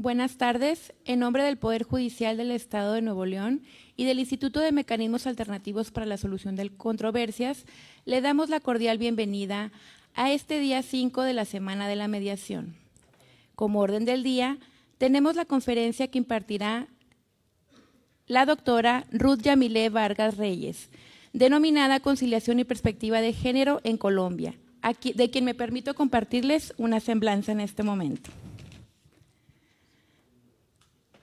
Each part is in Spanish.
Buenas tardes. En nombre del Poder Judicial del Estado de Nuevo León y del Instituto de Mecanismos Alternativos para la Solución de Controversias, le damos la cordial bienvenida a este día 5 de la Semana de la Mediación. Como orden del día, tenemos la conferencia que impartirá la doctora Ruth Yamilé Vargas Reyes, denominada Conciliación y Perspectiva de Género en Colombia, de quien me permito compartirles una semblanza en este momento.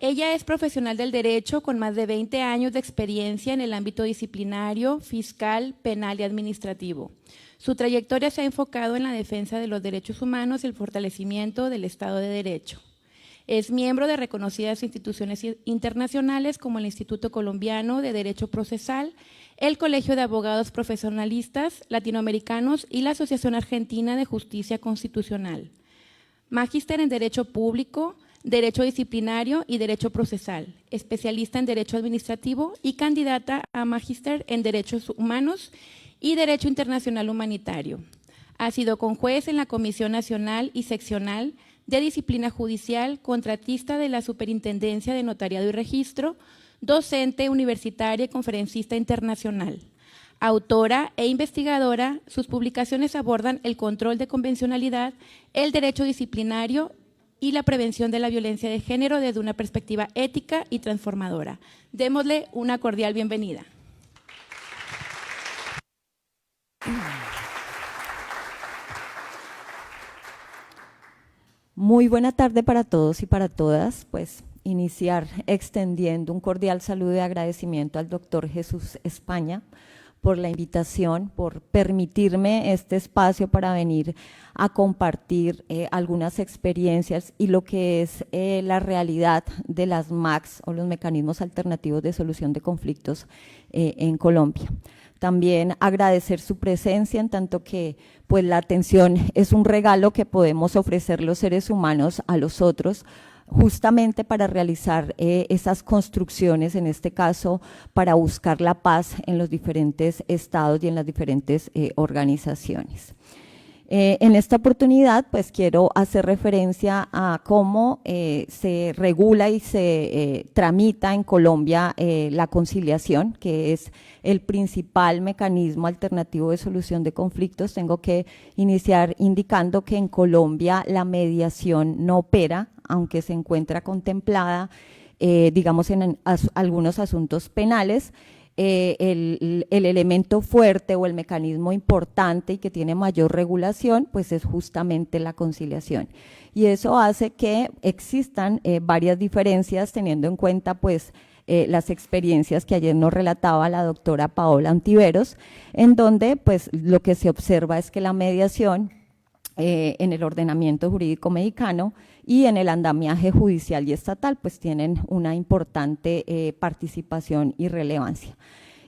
Ella es profesional del derecho con más de 20 años de experiencia en el ámbito disciplinario, fiscal, penal y administrativo. Su trayectoria se ha enfocado en la defensa de los derechos humanos y el fortalecimiento del Estado de Derecho. Es miembro de reconocidas instituciones internacionales como el Instituto Colombiano de Derecho Procesal, el Colegio de Abogados Profesionalistas Latinoamericanos y la Asociación Argentina de Justicia Constitucional. Magíster en Derecho Público, Derecho Disciplinario y Derecho Procesal, especialista en Derecho Administrativo y candidata a Magíster en Derechos Humanos y Derecho Internacional Humanitario. Ha sido conjuez en la Comisión Nacional y Seccional de Disciplina Judicial, contratista de la Superintendencia de Notariado y Registro, docente universitaria y conferencista internacional. Autora e investigadora, sus publicaciones abordan el control de convencionalidad, el derecho disciplinario y la prevención de la violencia de género desde una perspectiva ética y transformadora. Démosle una cordial bienvenida. Muy buena tarde para todos y para todas. Pues iniciar extendiendo un cordial saludo de agradecimiento al doctor Jesús España por la invitación, por permitirme este espacio para venir a compartir algunas experiencias y lo que es la realidad de las MACs o los mecanismos alternativos de solución de conflictos en Colombia. También agradecer su presencia en tanto que pues la atención es un regalo que podemos ofrecer los seres humanos a los otros, justamente para realizar esas construcciones, en este caso, para buscar la paz en los diferentes estados y en las diferentes organizaciones. En esta oportunidad, pues quiero hacer referencia a cómo se regula y se tramita en Colombia la conciliación, que es el principal mecanismo alternativo de solución de conflictos. Tengo que iniciar indicando que en Colombia la mediación no opera, aunque se encuentra contemplada, digamos, en algunos asuntos penales. El elemento fuerte o el mecanismo importante y que tiene mayor regulación, pues es justamente la conciliación. Y eso hace que existan varias diferencias, teniendo en cuenta pues las experiencias que ayer nos relataba la doctora Paola Ontiveros, en donde pues lo que se observa es que la mediación en el ordenamiento jurídico mexicano y en el andamiaje judicial y estatal, pues tienen una importante participación y relevancia.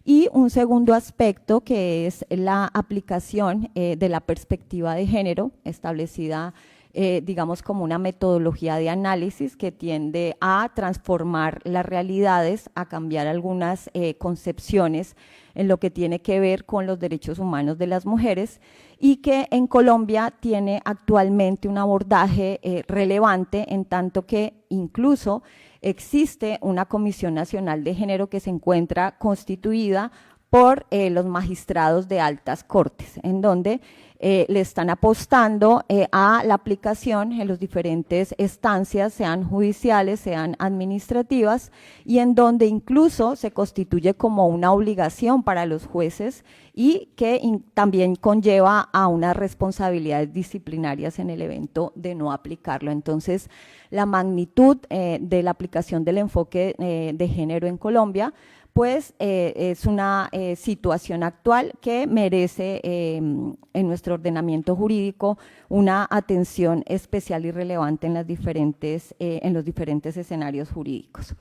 Y un segundo aspecto que es la aplicación de la perspectiva de género establecida, digamos, como una metodología de análisis que tiende a transformar las realidades, a cambiar algunas concepciones en lo que tiene que ver con los derechos humanos de las mujeres, y que en Colombia tiene actualmente un abordaje relevante, en tanto que incluso existe una Comisión Nacional de Género que se encuentra constituida por los magistrados de altas cortes, en donde le están apostando a la aplicación en las diferentes instancias, sean judiciales, sean administrativas, y en donde incluso se constituye como una obligación para los jueces y que también conlleva a unas responsabilidades disciplinarias en el evento de no aplicarlo. Entonces, la magnitud de la aplicación del enfoque de género en Colombia pues es una situación actual que merece en nuestro ordenamiento jurídico una atención especial y relevante en los diferentes escenarios jurídicos.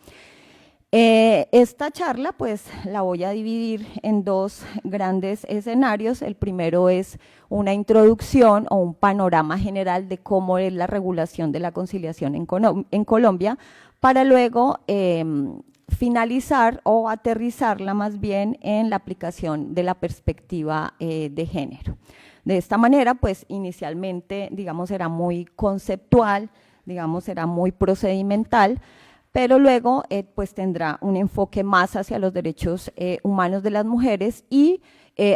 Esta charla pues la voy a dividir en dos grandes escenarios. El primero es una introducción o un panorama general de cómo es la regulación de la conciliación en Colombia, para luego finalizar o aterrizarla más bien en la aplicación de la perspectiva de género. De esta manera, pues inicialmente, digamos, era muy conceptual, digamos, será muy procedimental, pero luego pues tendrá un enfoque más hacia los derechos humanos de las mujeres y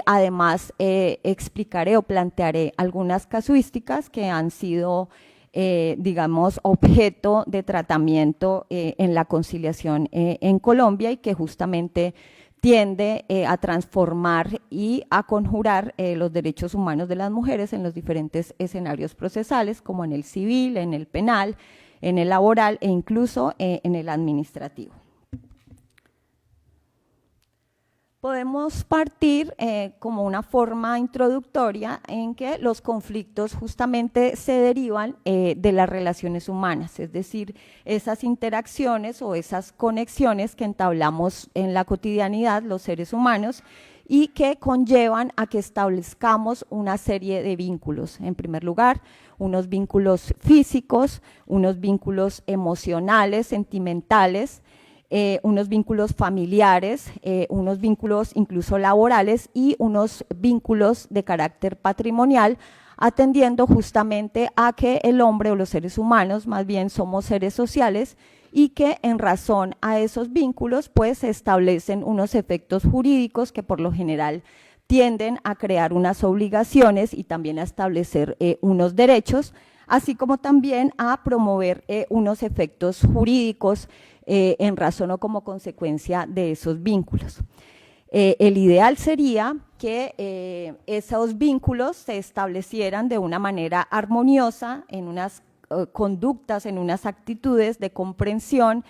además explicaré o plantearé algunas casuísticas que han sido, digamos, objeto de tratamiento en la conciliación en Colombia y que justamente tiende a transformar y a conjurar los derechos humanos de las mujeres en los diferentes escenarios procesales, como en el civil, en el penal, en el laboral e incluso en el administrativo. Podemos partir como una forma introductoria en que los conflictos justamente se derivan de las relaciones humanas, es decir, esas interacciones o esas conexiones que entablamos en la cotidianidad los seres humanos y que conllevan a que establezcamos una serie de vínculos. En primer lugar, unos vínculos físicos, unos vínculos emocionales, sentimentales, unos vínculos familiares, unos vínculos incluso laborales y unos vínculos de carácter patrimonial, atendiendo justamente a que el hombre o los seres humanos más bien somos seres sociales y que en razón a esos vínculos pues se establecen unos efectos jurídicos que por lo general tienden a crear unas obligaciones y también a establecer unos derechos, así como también a promover unos efectos jurídicos en razón o como consecuencia de esos vínculos. El ideal sería que esos vínculos se establecieran de una manera armoniosa en unas conductas, en unas actitudes de comprensión,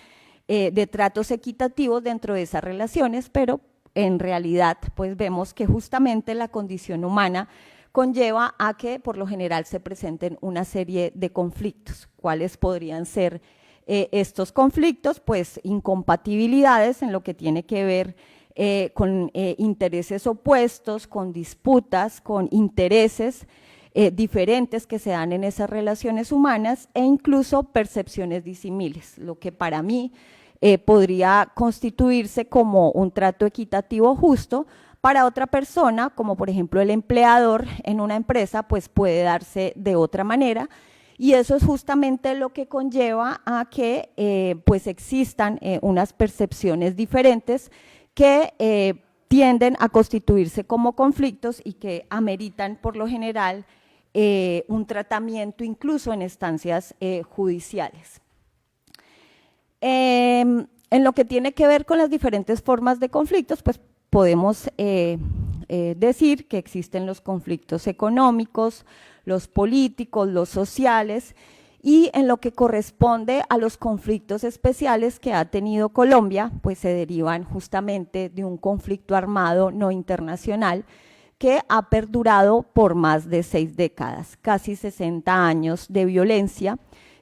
de tratos equitativos dentro de esas relaciones, pero en realidad pues vemos que justamente la condición humana conlleva a que por lo general se presenten una serie de conflictos. ¿Cuáles podrían ser estos conflictos? Pues incompatibilidades en lo que tiene que ver con intereses opuestos, con disputas, con intereses diferentes que se dan en esas relaciones humanas e incluso percepciones disímiles, lo que para mí podría constituirse como un trato equitativo justo. Para otra persona, como por ejemplo el empleador en una empresa, pues puede darse de otra manera y eso es justamente lo que conlleva a que pues existan unas percepciones diferentes que tienden a constituirse como conflictos y que ameritan por lo general un tratamiento incluso en instancias judiciales. En lo que tiene que ver con las diferentes formas de conflictos, pues podemos decir que existen los conflictos económicos, los políticos, los sociales, y en lo que corresponde a los conflictos especiales que ha tenido Colombia, pues se derivan justamente de un conflicto armado no internacional que ha perdurado por más de 6 décadas, casi 60 años de violencia,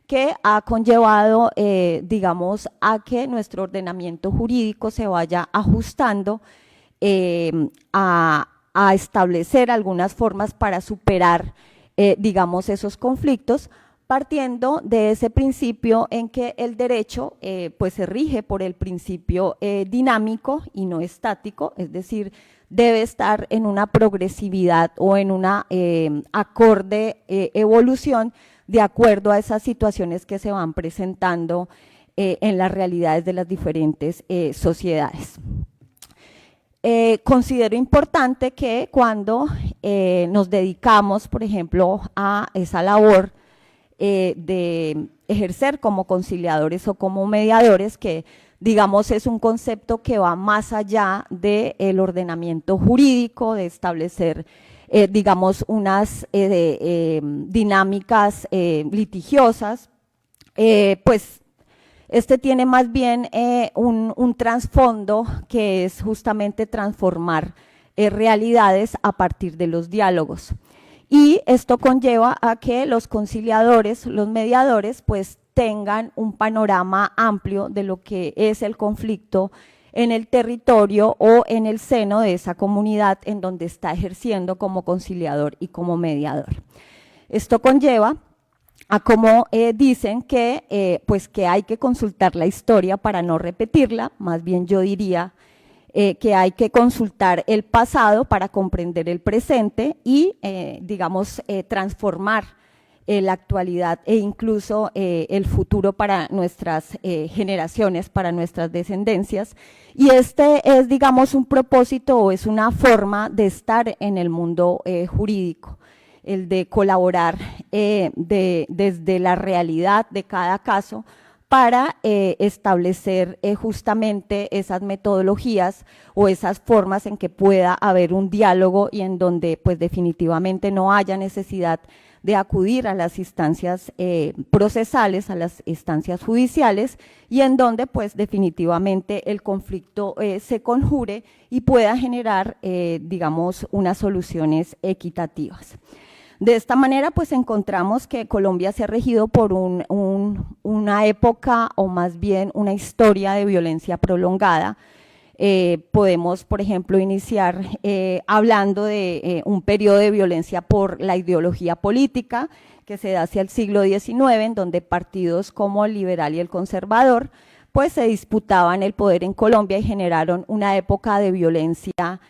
que ha conllevado, digamos, a que nuestro ordenamiento jurídico se vaya ajustando a establecer algunas formas para superar, digamos, esos conflictos, partiendo de ese principio en que el derecho pues se rige por el principio dinámico y no estático, es decir, debe estar en una progresividad o en una acorde evolución de acuerdo a esas situaciones que se van presentando en las realidades de las diferentes sociedades. Considero importante que cuando nos dedicamos, por ejemplo, a esa labor de ejercer como conciliadores o como mediadores, que digamos es un concepto que va más allá del ordenamiento jurídico, de establecer digamos unas dinámicas litigiosas, pues este tiene más bien un trasfondo que es justamente transformar realidades a partir de los diálogos. Y esto conlleva a que los conciliadores, los mediadores, pues tengan un panorama amplio de lo que es el conflicto en el territorio o en el seno de esa comunidad en donde está ejerciendo como conciliador y como mediador. Esto conlleva a como dicen que, pues que hay que consultar la historia para no repetirla, más bien yo diría que hay que consultar el pasado para comprender el presente y, digamos, transformar la actualidad e incluso el futuro para nuestras generaciones, para nuestras descendencias. Y este es, digamos, un propósito o es una forma de estar en el mundo jurídico, el de colaborar desde la realidad de cada caso para establecer justamente esas metodologías o esas formas en que pueda haber un diálogo y en donde pues definitivamente no haya necesidad de acudir a las instancias procesales, a las instancias judiciales, y en donde pues definitivamente el conflicto se conjure y pueda generar, digamos, unas soluciones equitativas. De esta manera pues encontramos que Colombia se ha regido por una época o más bien una historia de violencia prolongada. Podemos, por ejemplo, iniciar hablando de un periodo de violencia por la ideología política que se da hacia el siglo XIX, en donde partidos como el liberal y el conservador pues se disputaban el poder en Colombia y generaron una época de violencia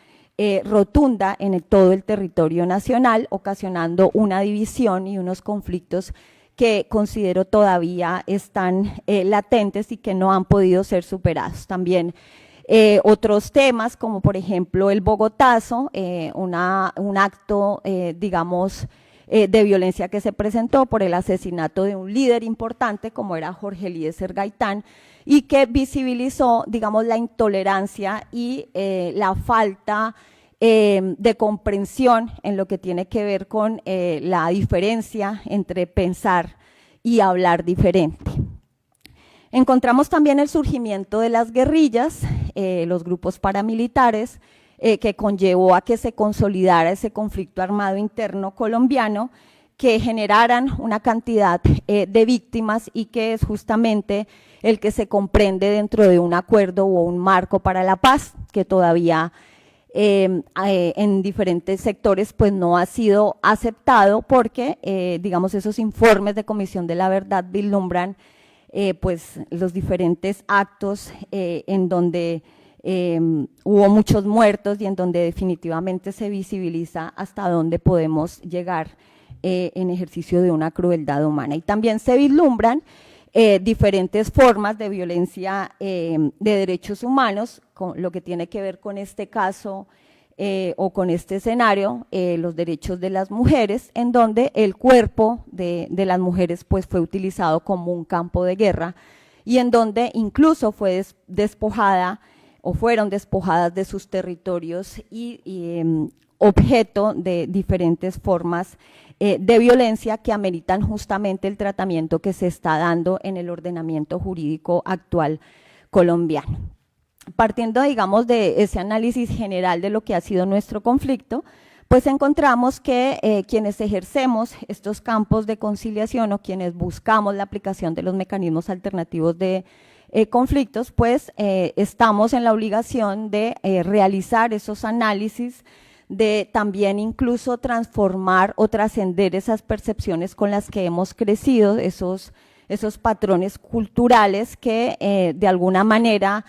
rotunda en todo el territorio nacional, ocasionando una división y unos conflictos que considero todavía están latentes y que no han podido ser superados. También otros temas como por ejemplo el Bogotazo, un acto digamos de violencia que se presentó por el asesinato de un líder importante como era Jorge Eliezer Gaitán y que visibilizó digamos la intolerancia y la falta de comprensión en lo que tiene que ver con la diferencia entre pensar y hablar diferente. Encontramos también el surgimiento de las guerrillas, los grupos paramilitares, que conllevó a que se consolidara ese conflicto armado interno colombiano, que generaran una cantidad de víctimas y que es justamente el que se comprende dentro de un acuerdo o un marco para la paz, que todavía en diferentes sectores pues no ha sido aceptado porque digamos esos informes de Comisión de la Verdad vislumbran pues los diferentes actos en donde hubo muchos muertos y en donde definitivamente se visibiliza hasta dónde podemos llegar en ejercicio de una crueldad humana. Y también se vislumbran diferentes formas de violencia de derechos humanos, con lo que tiene que ver con este caso o con este escenario, los derechos de las mujeres, en donde el cuerpo de las mujeres pues fue utilizado como un campo de guerra y en donde incluso fue despojada o fueron despojadas de sus territorios y objeto de diferentes formas de violencia que ameritan justamente el tratamiento que se está dando en el ordenamiento jurídico actual colombiano. Partiendo, digamos, de ese análisis general de lo que ha sido nuestro conflicto, pues encontramos que quienes ejercemos estos campos de conciliación o quienes buscamos la aplicación de los mecanismos alternativos de conflictos, pues estamos en la obligación de realizar esos análisis, de también incluso transformar o trascender esas percepciones con las que hemos crecido, esos patrones culturales que de alguna manera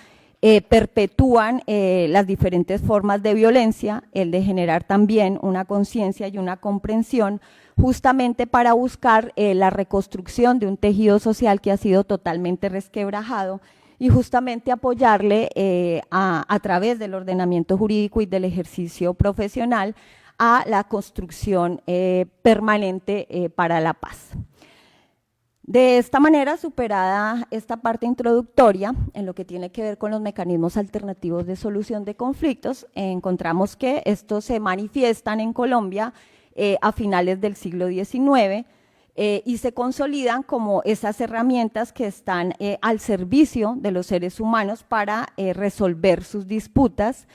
perpetúan las diferentes formas de violencia, el de generar también una conciencia y una comprensión justamente para buscar la reconstrucción de un tejido social que ha sido totalmente resquebrajado y justamente apoyarle a través del ordenamiento jurídico y del ejercicio profesional a la construcción permanente para la paz. De esta manera, superada esta parte introductoria en lo que tiene que ver con los mecanismos alternativos de solución de conflictos, encontramos que estos se manifiestan en Colombia a finales del siglo XIX y se consolidan como esas herramientas que están al servicio de los seres humanos para resolver sus disputas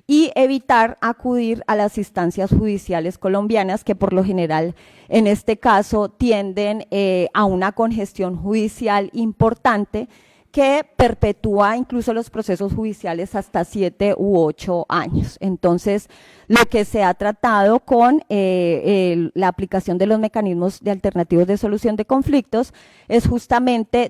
y evitar acudir a las instancias judiciales colombianas que por lo general en este caso tienden a una congestión judicial importante que perpetúa incluso los procesos judiciales hasta 7 u 8 años. Entonces, lo que se ha tratado con la aplicación de los mecanismos de alternativos de solución de conflictos es justamente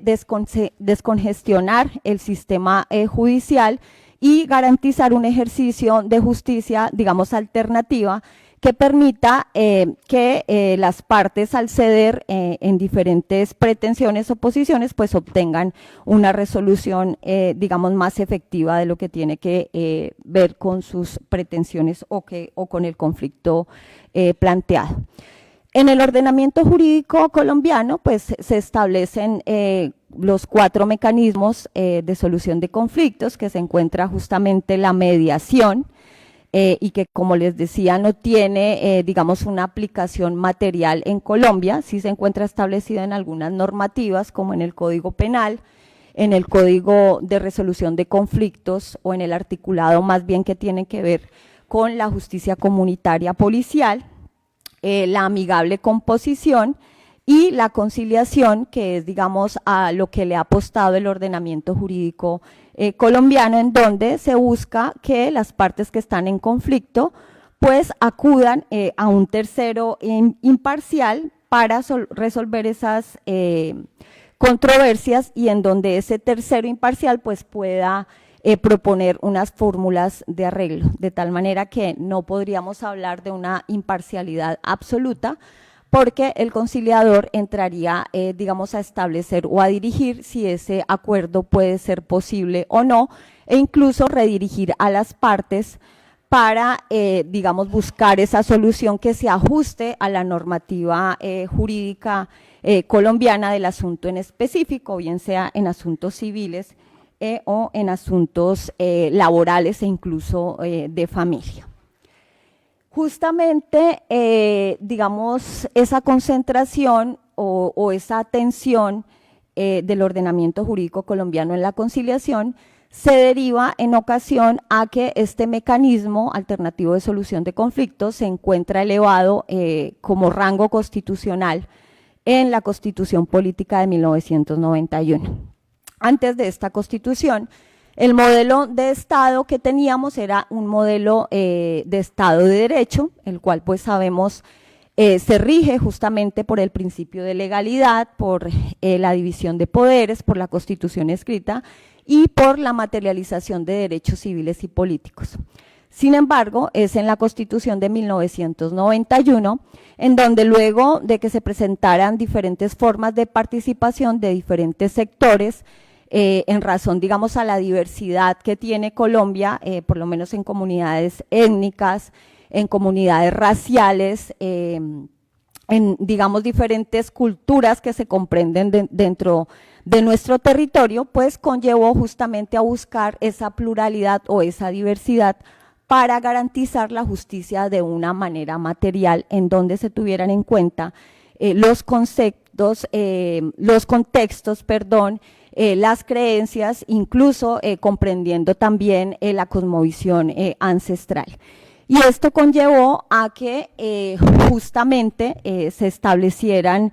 descongestionar el sistema judicial y garantizar un ejercicio de justicia, digamos, alternativa, que permita que las partes al ceder en diferentes pretensiones o posiciones pues obtengan una resolución digamos más efectiva de lo que tiene que ver con sus pretensiones o con el conflicto planteado. En el ordenamiento jurídico colombiano pues se establecen los 4 mecanismos de solución de conflictos, que se encuentra justamente la mediación, y que, como les decía, no tiene, digamos, una aplicación material en Colombia. Sí se encuentra establecida en algunas normativas, como en el Código Penal, en el Código de Resolución de Conflictos o en el articulado más bien que tiene que ver con la justicia comunitaria policial, la amigable composición y la conciliación, que es, digamos, a lo que le ha apostado el ordenamiento jurídico colombiano, en donde se busca que las partes que están en conflicto pues acudan a un tercero imparcial para resolver esas controversias, y en donde ese tercero imparcial pues pueda proponer unas fórmulas de arreglo, de tal manera que no podríamos hablar de una imparcialidad absoluta, porque el conciliador entraría, digamos, a establecer o a dirigir si ese acuerdo puede ser posible o no, e incluso redirigir a las partes para, digamos, buscar esa solución que se ajuste a la normativa jurídica colombiana del asunto en específico, bien sea en asuntos civiles o en asuntos laborales e incluso de familia. Justamente, digamos, esa concentración o esa atención del ordenamiento jurídico colombiano en la conciliación se deriva en ocasión a que este mecanismo alternativo de solución de conflictos se encuentra elevado como rango constitucional en la Constitución Política de 1991. Antes de esta Constitución, el modelo de Estado que teníamos era un modelo de Estado de Derecho, el cual pues sabemos se rige justamente por el principio de legalidad, por la división de poderes, por la Constitución escrita y por la materialización de derechos civiles y políticos. Sin embargo, es en la Constitución de 1991 en donde, luego de que se presentaran diferentes formas de participación de diferentes sectores, en razón, digamos, a la diversidad que tiene Colombia, por lo menos en comunidades étnicas, en comunidades raciales, en, digamos, diferentes culturas que se comprenden dentro de nuestro territorio, pues conllevó justamente a buscar esa pluralidad o esa diversidad para garantizar la justicia de una manera material, en donde se tuvieran en cuenta los contextos, las creencias, incluso comprendiendo también la cosmovisión ancestral. Y esto conllevó a que justamente se establecieran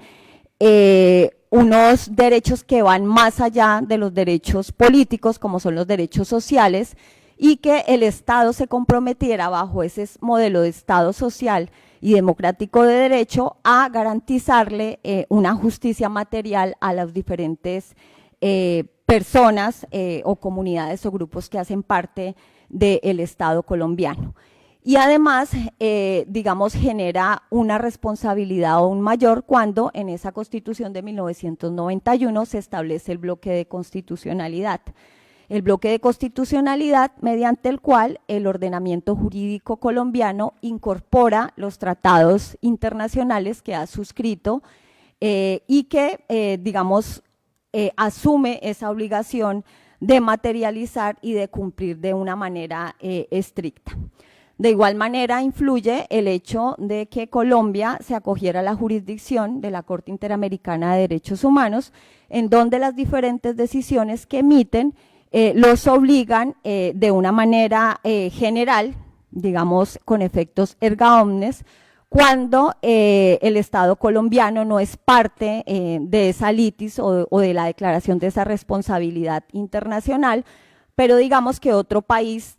unos derechos que van más allá de los derechos políticos, como son los derechos sociales, y que el Estado se comprometiera bajo ese modelo de Estado social y democrático de derecho a garantizarle una justicia material a las diferentes personas o comunidades o grupos que hacen parte del Estado colombiano. Y además, digamos, genera una responsabilidad aún mayor cuando en esa Constitución de 1991 se establece el bloque de constitucionalidad. El bloque de constitucionalidad mediante el cual el ordenamiento jurídico colombiano incorpora los tratados internacionales que ha suscrito y que, digamos, asume esa obligación de materializar y de cumplir de una manera estricta. De igual manera influye el hecho de que Colombia se acogiera a la jurisdicción de la Corte Interamericana de Derechos Humanos, en donde las diferentes decisiones que emiten los obligan de una manera general, digamos con efectos erga omnes, cuando el Estado colombiano no es parte de esa litis o de la declaración de esa responsabilidad internacional, pero digamos que otro país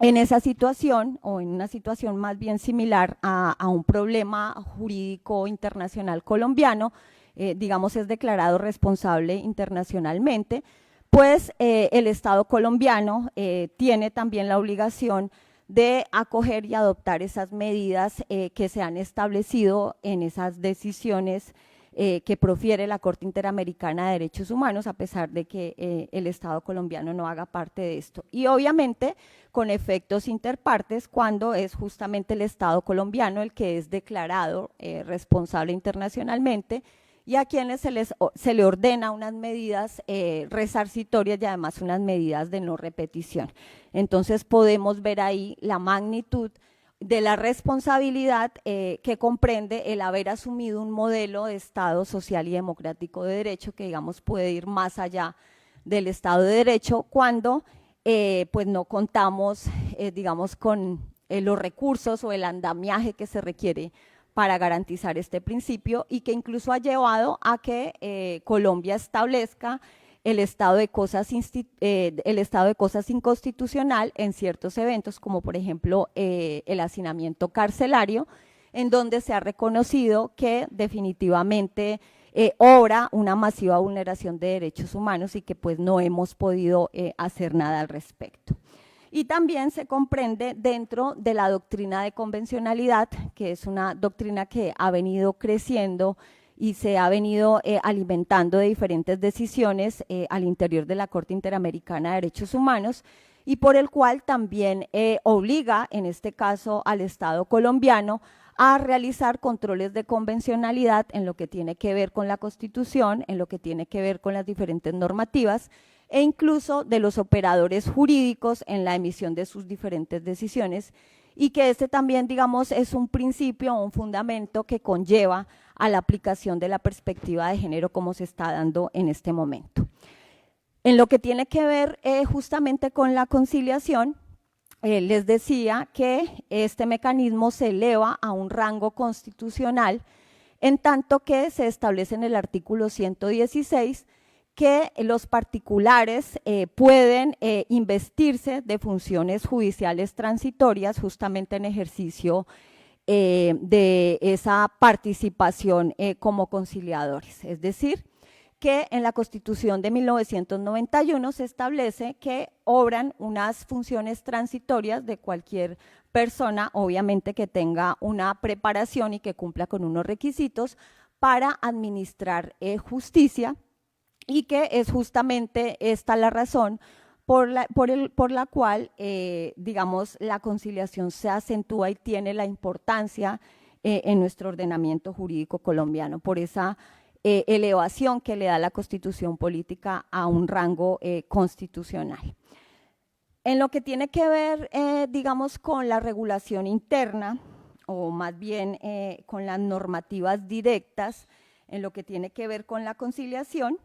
en esa situación o en una situación más bien similar a un problema jurídico internacional colombiano, digamos es declarado responsable internacionalmente, pues el Estado colombiano tiene también la obligación de acoger y adoptar esas medidas que se han establecido en esas decisiones que profiere la Corte Interamericana de Derechos Humanos, a pesar de que el Estado colombiano no haga parte de esto. Y obviamente con efectos interpartes cuando es justamente el Estado colombiano el que es declarado responsable internacionalmente y a quienes se le ordena unas medidas resarcitorias y además unas medidas de no repetición. Entonces podemos ver ahí la magnitud de la responsabilidad que comprende el haber asumido un modelo de Estado social y democrático de derecho que, digamos, puede ir más allá del Estado de Derecho cuando pues no contamos, digamos, con los recursos o el andamiaje que se requiere para garantizar este principio y que incluso ha llevado a que Colombia establezca el estado de cosas inconstitucional en ciertos eventos, como por ejemplo el hacinamiento carcelario, en donde se ha reconocido que definitivamente obra una masiva vulneración de derechos humanos y que pues no hemos podido hacer nada al respecto. Y también se comprende dentro de la doctrina de convencionalidad, que es una doctrina que ha venido creciendo y se ha venido alimentando de diferentes decisiones al interior de la Corte Interamericana de Derechos Humanos y por el cual también obliga, en este caso, al Estado colombiano a realizar controles de convencionalidad en lo que tiene que ver con la Constitución, en lo que tiene que ver con las diferentes normativas e incluso de los operadores jurídicos en la emisión de sus diferentes decisiones y que este también, digamos, es un principio, un fundamento que conlleva a la aplicación de la perspectiva de género como se está dando en este momento. En lo que tiene que ver justamente con la conciliación, les decía que este mecanismo se eleva a un rango constitucional en tanto que se establece en el artículo 116 que los particulares pueden investirse de funciones judiciales transitorias justamente en ejercicio de esa participación como conciliadores. Es decir, que en la Constitución de 1991 se establece que obran unas funciones transitorias de cualquier persona, obviamente que tenga una preparación y que cumpla con unos requisitos para administrar justicia, y que es justamente esta la razón por la cual, digamos, la conciliación se acentúa y tiene la importancia en nuestro ordenamiento jurídico colombiano, por esa elevación que le da la Constitución política a un rango constitucional. En lo que tiene que ver, digamos, con la regulación interna, o más bien con las normativas directas, en lo que tiene que ver con la conciliación,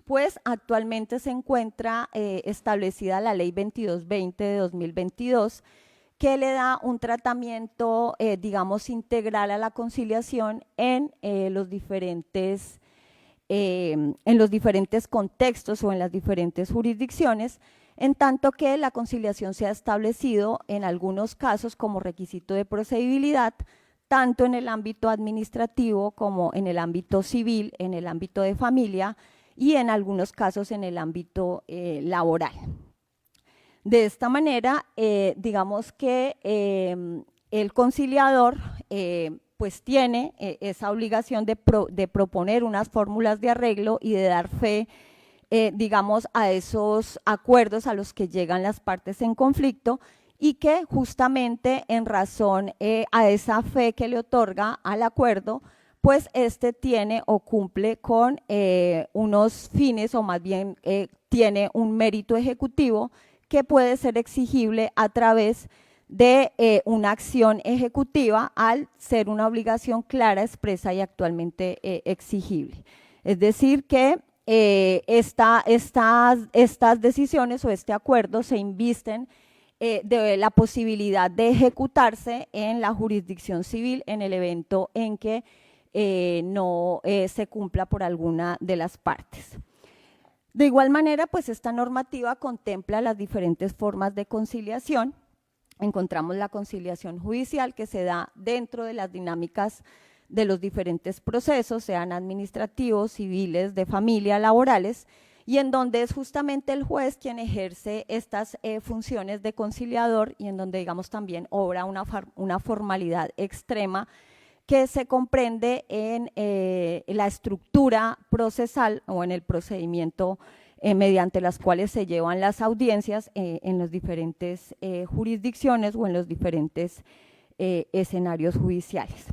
pues actualmente se encuentra establecida la Ley 2220 de 2022, que le da un tratamiento, digamos, integral a la conciliación en los diferentes contextos o en las diferentes jurisdicciones, en tanto que la conciliación se ha establecido en algunos casos como requisito de procedibilidad, tanto en el ámbito administrativo como en el ámbito civil, en el ámbito de familia, y en algunos casos en el ámbito laboral. De esta manera, digamos que el conciliador pues tiene esa obligación de proponer unas fórmulas de arreglo y de dar fe, digamos, a esos acuerdos a los que llegan las partes en conflicto y que justamente en razón a esa fe que le otorga al acuerdo, pues este tiene o cumple con unos fines o más bien tiene un mérito ejecutivo que puede ser exigible a través de una acción ejecutiva al ser una obligación clara, expresa y actualmente exigible. Es decir que estas decisiones o este acuerdo se invisten de la posibilidad de ejecutarse en la jurisdicción civil en el evento en que no se cumpla por alguna de las partes. De igual manera, pues esta normativa contempla las diferentes formas de conciliación. Encontramos la conciliación judicial que se da dentro de las dinámicas de los diferentes procesos, sean administrativos, civiles, de familia, laborales, y en donde es justamente el juez quien ejerce estas funciones de conciliador y en donde, digamos, también obra una formalidad extrema que se comprende en la estructura procesal o en el procedimiento mediante las cuales se llevan las audiencias en las diferentes jurisdicciones o en los diferentes escenarios judiciales.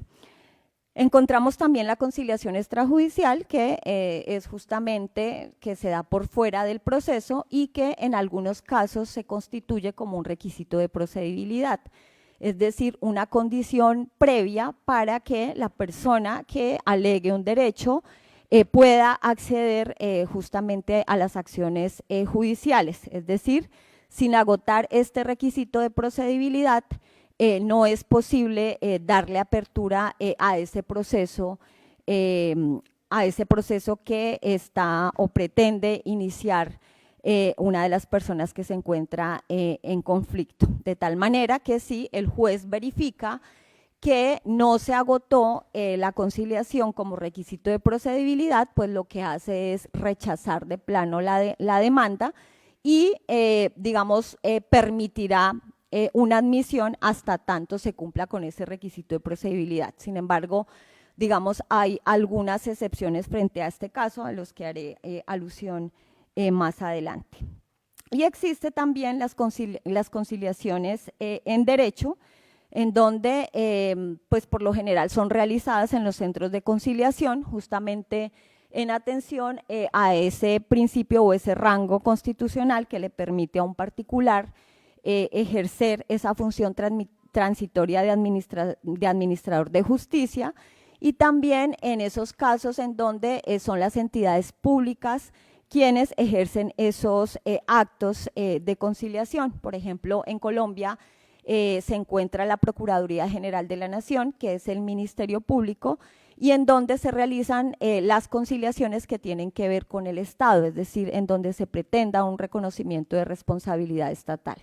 Encontramos también la conciliación extrajudicial, que es justamente que se da por fuera del proceso y que en algunos casos se constituye como un requisito de procedibilidad, es decir, una condición previa para que la persona que alegue un derecho pueda acceder justamente a las acciones judiciales, es decir, sin agotar este requisito de procedibilidad, no es posible darle apertura a ese proceso que está o pretende iniciar una de las personas que se encuentra en conflicto. De tal manera que si el juez verifica que no se agotó la conciliación como requisito de procedibilidad, pues lo que hace es rechazar de plano la demanda y, digamos, permitirá una admisión hasta tanto se cumpla con ese requisito de procedibilidad. Sin embargo, digamos, hay algunas excepciones frente a este caso, a los que haré alusión más adelante. Y existe también las conciliaciones en derecho, en donde, pues por lo general son realizadas en los centros de conciliación, justamente en atención a ese principio o ese rango constitucional que le permite a un particular ejercer esa función transitoria de administrador de justicia, y también en esos casos en donde son las entidades públicas quienes ejercen esos actos de conciliación. Por ejemplo, en Colombia se encuentra la Procuraduría General de la Nación, que es el Ministerio Público, y en donde se realizan las conciliaciones que tienen que ver con el Estado, es decir, en donde se pretenda un reconocimiento de responsabilidad estatal.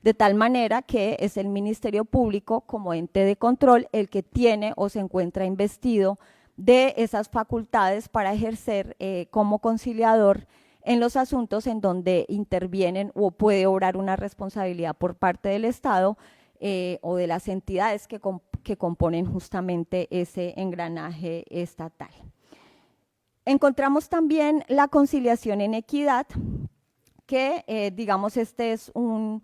De tal manera que es el Ministerio Público como ente de control el que tiene o se encuentra investido de esas facultades para ejercer como conciliador en los asuntos en donde intervienen o puede obrar una responsabilidad por parte del Estado o de las entidades que componen justamente ese engranaje estatal. Encontramos también la conciliación en equidad, que digamos este es un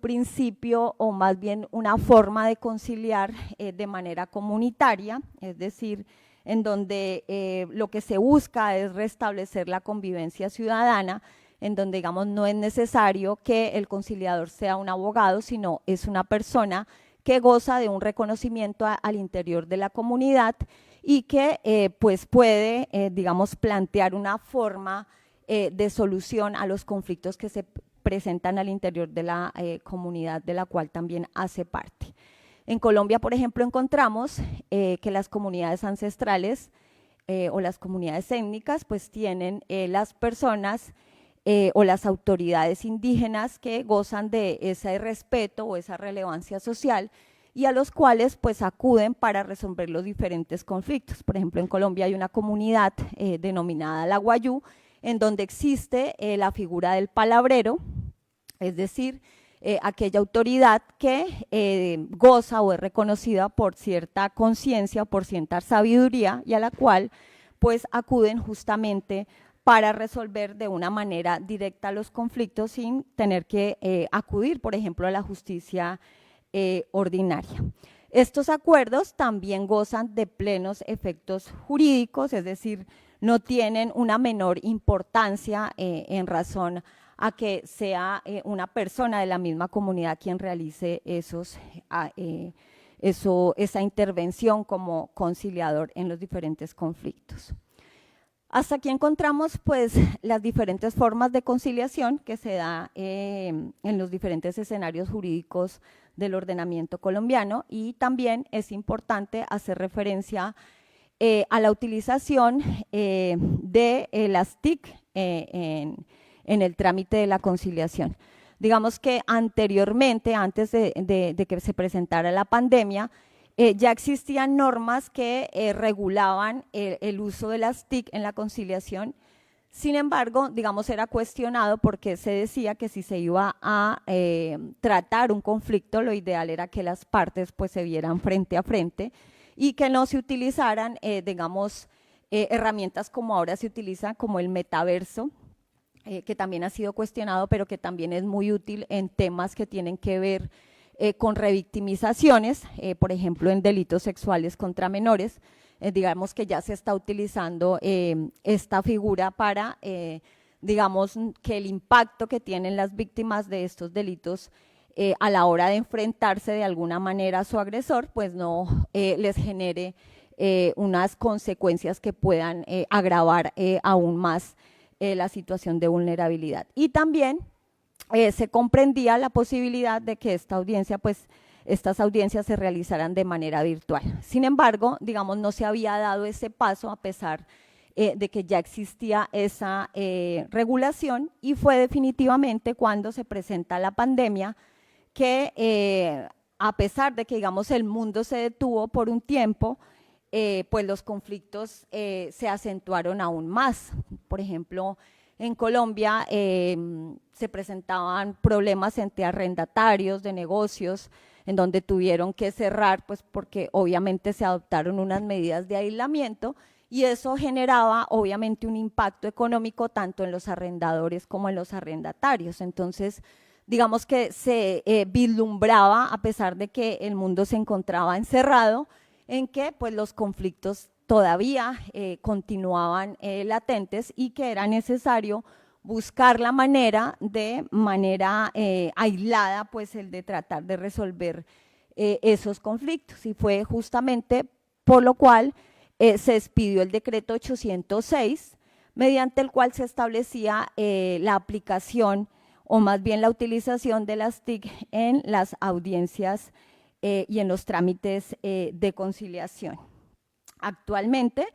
principio o más bien una forma de conciliar de manera comunitaria, es decir, en donde lo que se busca es restablecer la convivencia ciudadana, en donde, digamos, no es necesario que el conciliador sea un abogado, sino es una persona que goza de un reconocimiento al interior de la comunidad y que pues puede, digamos, plantear una forma de solución a los conflictos que se presentan al interior de la comunidad de la cual también hace parte. En Colombia, por ejemplo, encontramos que las comunidades ancestrales o las comunidades étnicas pues tienen las personas o las autoridades indígenas que gozan de ese respeto o esa relevancia social y a los cuales pues acuden para resolver los diferentes conflictos. Por ejemplo, en Colombia hay una comunidad denominada la Guayú, en donde existe la figura del palabrero, es decir, aquella autoridad que goza o es reconocida por cierta conciencia, por cierta sabiduría y a la cual pues acuden justamente para resolver de una manera directa los conflictos sin tener que acudir, por ejemplo, a la justicia ordinaria. Estos acuerdos también gozan de plenos efectos jurídicos, es decir, no tienen una menor importancia en razón a que sea una persona de la misma comunidad quien realice esa intervención como conciliador en los diferentes conflictos. Hasta aquí encontramos pues las diferentes formas de conciliación que se da en los diferentes escenarios jurídicos del ordenamiento colombiano, y también es importante hacer referencia a la utilización de las TIC en el trámite de la conciliación. Digamos que anteriormente, antes de que se presentara la pandemia, ya existían normas que regulaban el uso de las TIC en la conciliación. Sin embargo, digamos, era cuestionado porque se decía que si se iba a tratar un conflicto, lo ideal era que las partes pues se vieran frente a frente y que no se utilizaran, digamos, herramientas como ahora se utilizan, como el metaverso, que también ha sido cuestionado, pero que también es muy útil en temas que tienen que ver con revictimizaciones, por ejemplo, en delitos sexuales contra menores. Digamos que ya se está utilizando esta figura para, digamos, que el impacto que tienen las víctimas de estos delitos a la hora de enfrentarse de alguna manera a su agresor, pues no les genere unas consecuencias que puedan agravar aún más la situación de vulnerabilidad. Y también se comprendía la posibilidad de que esta audiencia, pues, estas audiencias se realizaran de manera virtual. Sin embargo, digamos, no se había dado ese paso a pesar de que ya existía esa regulación, y fue definitivamente cuando se presenta la pandemia que a pesar de que, digamos, el mundo se detuvo por un tiempo, pues los conflictos se acentuaron aún más. Por ejemplo, en Colombia se presentaban problemas entre arrendatarios de negocios, en donde tuvieron que cerrar, pues porque obviamente se adoptaron unas medidas de aislamiento, y eso generaba obviamente un impacto económico tanto en los arrendadores como en los arrendatarios. Entonces, digamos que se vislumbraba, a pesar de que el mundo se encontraba encerrado, en que pues los conflictos todavía continuaban latentes y que era necesario buscar la manera aislada, pues el de tratar de resolver esos conflictos, y fue justamente por lo cual se expidió el decreto 806, mediante el cual se establecía la aplicación, o más bien la utilización de las TIC en las audiencias y en los trámites de conciliación. Actualmente,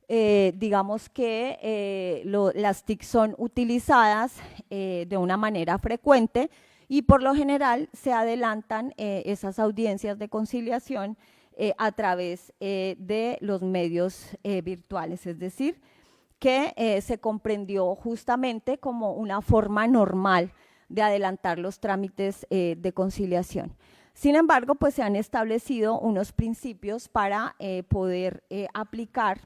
digamos que las TIC son utilizadas de una manera frecuente, y por lo general se adelantan esas audiencias de conciliación a través de los medios virtuales, es decir, que se comprendió justamente como una forma normal de adelantar los trámites de conciliación. Sin embargo, pues se han establecido unos principios para poder aplicar,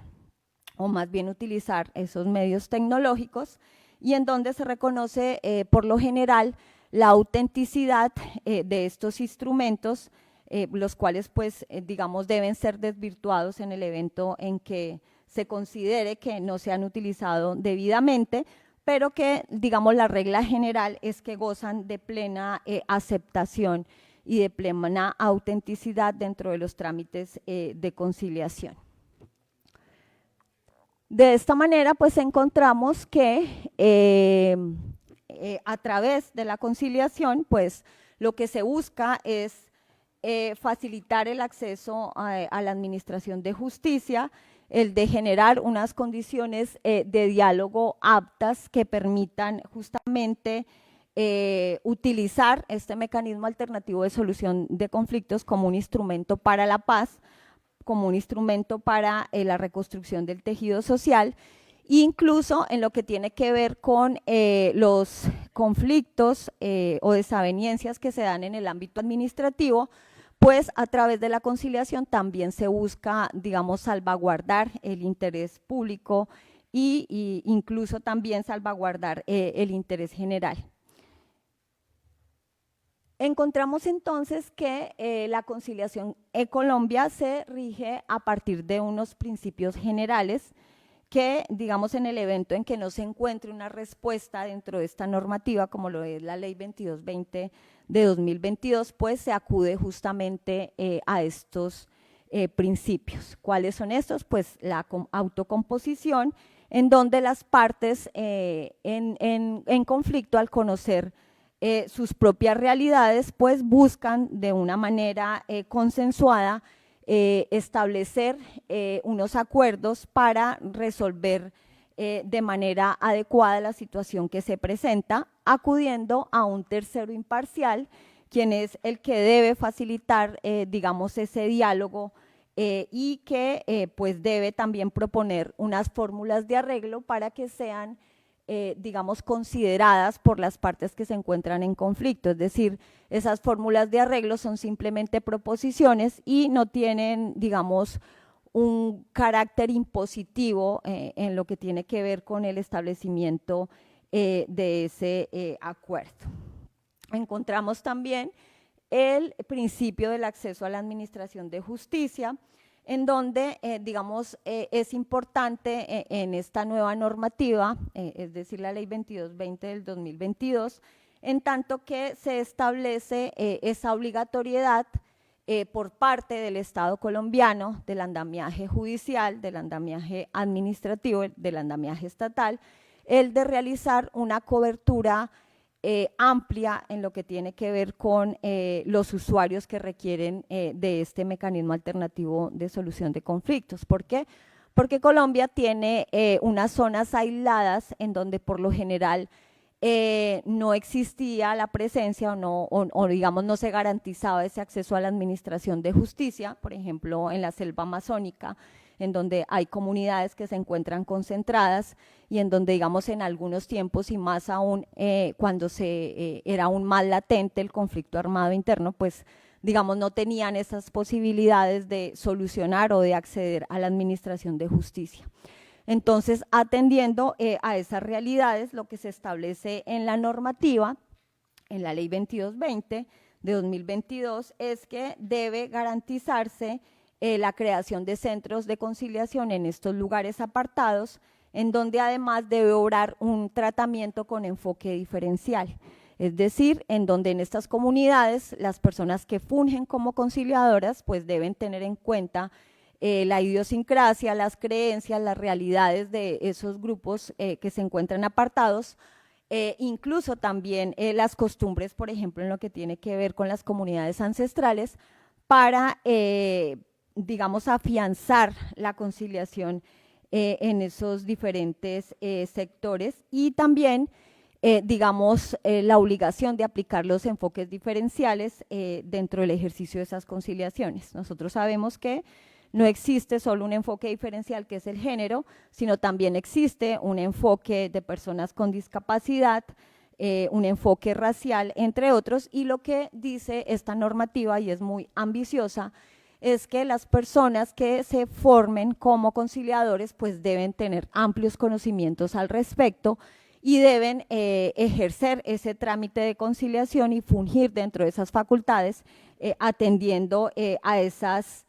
o más bien utilizar, esos medios tecnológicos, y en donde se reconoce por lo general la autenticidad de estos instrumentos, los cuales pues digamos deben ser desvirtuados en el evento en que se considere que no se han utilizado debidamente, pero que digamos la regla general es que gozan de plena aceptación y de plena autenticidad dentro de los trámites de conciliación. De esta manera, pues encontramos que a través de la conciliación, pues lo que se busca es facilitar el acceso a la administración de justicia, el de generar unas condiciones de diálogo aptas que permitan justamente utilizar este mecanismo alternativo de solución de conflictos como un instrumento para la paz, como un instrumento para la reconstrucción del tejido social, incluso en lo que tiene que ver con los conflictos o desavenencias que se dan en el ámbito administrativo, pues a través de la conciliación también se busca, digamos, salvaguardar el interés público y incluso también salvaguardar el interés general. Encontramos entonces que la conciliación en Colombia se rige a partir de unos principios generales que, digamos, en el evento en que no se encuentre una respuesta dentro de esta normativa, como lo es la Ley 2220 de 2022, pues se acude justamente a estos principios. ¿Cuáles son estos? Pues la autocomposición, en donde las partes en conflicto, al conocer sus propias realidades, pues buscan de una manera consensuada establecer unos acuerdos para resolver de manera adecuada la situación que se presenta, acudiendo a un tercero imparcial, quien es el que debe facilitar, digamos, ese diálogo y que pues debe también proponer unas fórmulas de arreglo para que sean digamos, consideradas por las partes que se encuentran en conflicto, es decir, esas fórmulas de arreglo son simplemente proposiciones y no tienen, digamos, un carácter impositivo en lo que tiene que ver con el establecimiento de ese acuerdo. Encontramos también el principio del acceso a la administración de justicia, en donde, digamos, es importante en esta nueva normativa, es decir, la Ley 2220 del 2022, en tanto que se establece esa obligatoriedad por parte del Estado colombiano del andamiaje judicial, del andamiaje administrativo, del andamiaje estatal, el de realizar una cobertura amplia en lo que tiene que ver con los usuarios que requieren de este mecanismo alternativo de solución de conflictos. ¿Por qué? Porque Colombia tiene unas zonas aisladas en donde por lo general no existía la presencia o digamos no se garantizaba ese acceso a la administración de justicia, por ejemplo en la selva amazónica, en donde hay comunidades que se encuentran concentradas y en donde, digamos, en algunos tiempos y más aún cuando era aún más latente el conflicto armado interno, pues, digamos, no tenían esas posibilidades de solucionar o de acceder a la administración de justicia. Entonces, atendiendo a esas realidades, lo que se establece en la normativa, en la Ley 2220 de 2022, es que debe garantizarse la creación de centros de conciliación en estos lugares apartados, en donde además debe obrar un tratamiento con enfoque diferencial, es decir, en donde en estas comunidades las personas que fungen como conciliadoras pues deben tener en cuenta la idiosincrasia, las creencias, las realidades de esos grupos que se encuentran apartados, incluso también las costumbres, por ejemplo, en lo que tiene que ver con las comunidades ancestrales, para digamos, afianzar la conciliación en esos diferentes sectores y también, digamos, la obligación de aplicar los enfoques diferenciales dentro del ejercicio de esas conciliaciones. Nosotros sabemos que no existe solo un enfoque diferencial que es el género, sino también existe un enfoque de personas con discapacidad, un enfoque racial, entre otros, y lo que dice esta normativa, y es muy ambiciosa, es que las personas que se formen como conciliadores pues deben tener amplios conocimientos al respecto y deben ejercer ese trámite de conciliación y fungir dentro de esas facultades atendiendo a esas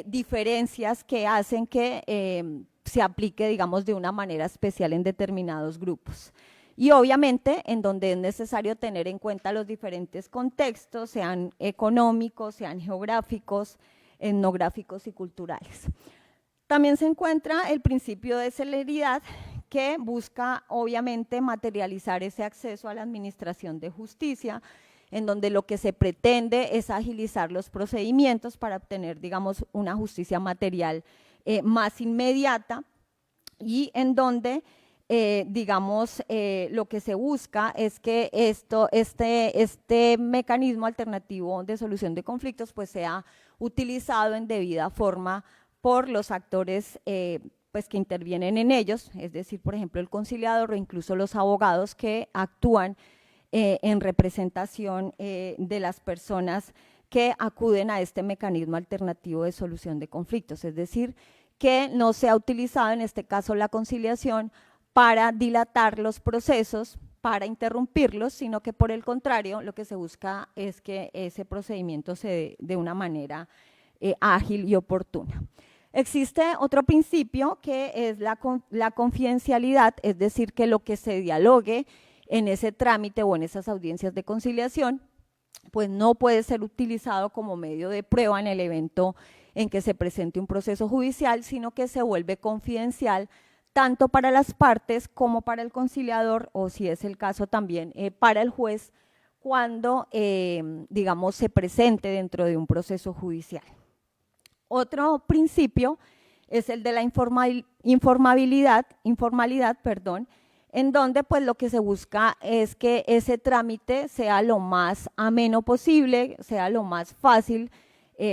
diferencias que hacen que se aplique, digamos, de una manera especial en determinados grupos. Y obviamente en donde es necesario tener en cuenta los diferentes contextos, sean económicos, sean geográficos, etnográficos y culturales. También se encuentra el principio de celeridad, que busca obviamente materializar ese acceso a la administración de justicia, en donde lo que se pretende es agilizar los procedimientos para obtener, digamos, una justicia material más inmediata y en donde digamos, lo que se busca es que este mecanismo alternativo de solución de conflictos pues sea utilizado en debida forma por los actores pues que intervienen en ellos, es decir, por ejemplo, el conciliador o incluso los abogados que actúan en representación de las personas que acuden a este mecanismo alternativo de solución de conflictos, es decir, que no sea utilizado en este caso la conciliación para dilatar los procesos, para interrumpirlos, sino que por el contrario lo que se busca es que ese procedimiento se dé de una manera ágil y oportuna. Existe otro principio que es la confidencialidad, es decir, que lo que se dialogue en ese trámite o en esas audiencias de conciliación, pues no puede ser utilizado como medio de prueba en el evento en que se presente un proceso judicial, sino que se vuelve confidencial tanto para las partes como para el conciliador o si es el caso también para el juez cuando digamos se presente dentro de un proceso judicial. Otro principio es el de la informalidad, en donde pues lo que se busca es que ese trámite sea lo más ameno posible, sea lo más fácil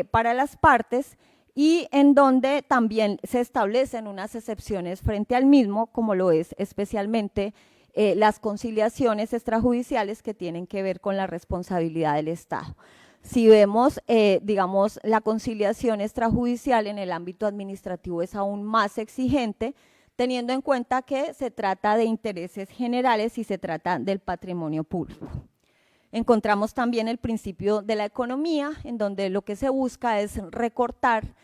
para las partes y en donde también se establecen unas excepciones frente al mismo, como lo es especialmente las conciliaciones extrajudiciales que tienen que ver con la responsabilidad del Estado. Si vemos, digamos, la conciliación extrajudicial en el ámbito administrativo es aún más exigente, teniendo en cuenta que se trata de intereses generales y se trata del patrimonio público. Encontramos también el principio de la economía, en donde lo que se busca es recortar,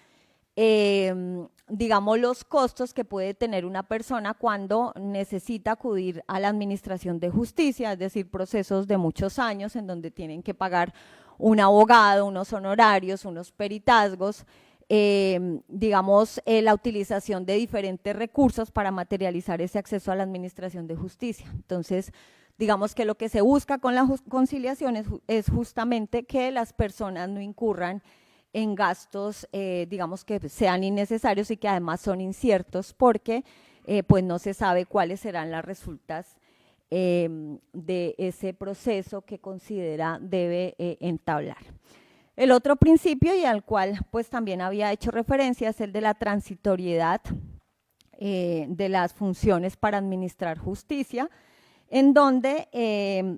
digamos, los costos que puede tener una persona cuando necesita acudir a la administración de justicia, es decir, procesos de muchos años en donde tienen que pagar un abogado, unos honorarios, unos peritazgos, digamos, la utilización de diferentes recursos para materializar ese acceso a la administración de justicia. Entonces, digamos que lo que se busca con la conciliación es justamente que las personas no incurran en gastos, digamos, que sean innecesarios y que además son inciertos porque pues no se sabe cuáles serán las resultas de ese proceso que considera debe entablar. El otro principio, y al cual pues también había hecho referencia, es el de la transitoriedad de las funciones para administrar justicia, en donde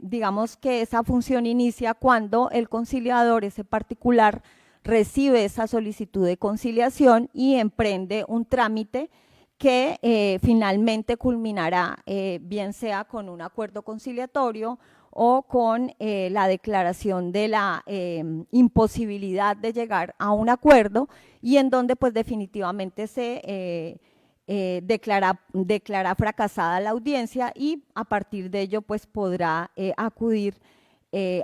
digamos que esa función inicia cuando el conciliador, ese particular, recibe esa solicitud de conciliación y emprende un trámite que finalmente culminará bien sea con un acuerdo conciliatorio o con la declaración de la imposibilidad de llegar a un acuerdo, y en donde pues definitivamente se declara fracasada la audiencia y a partir de ello pues podrá acudir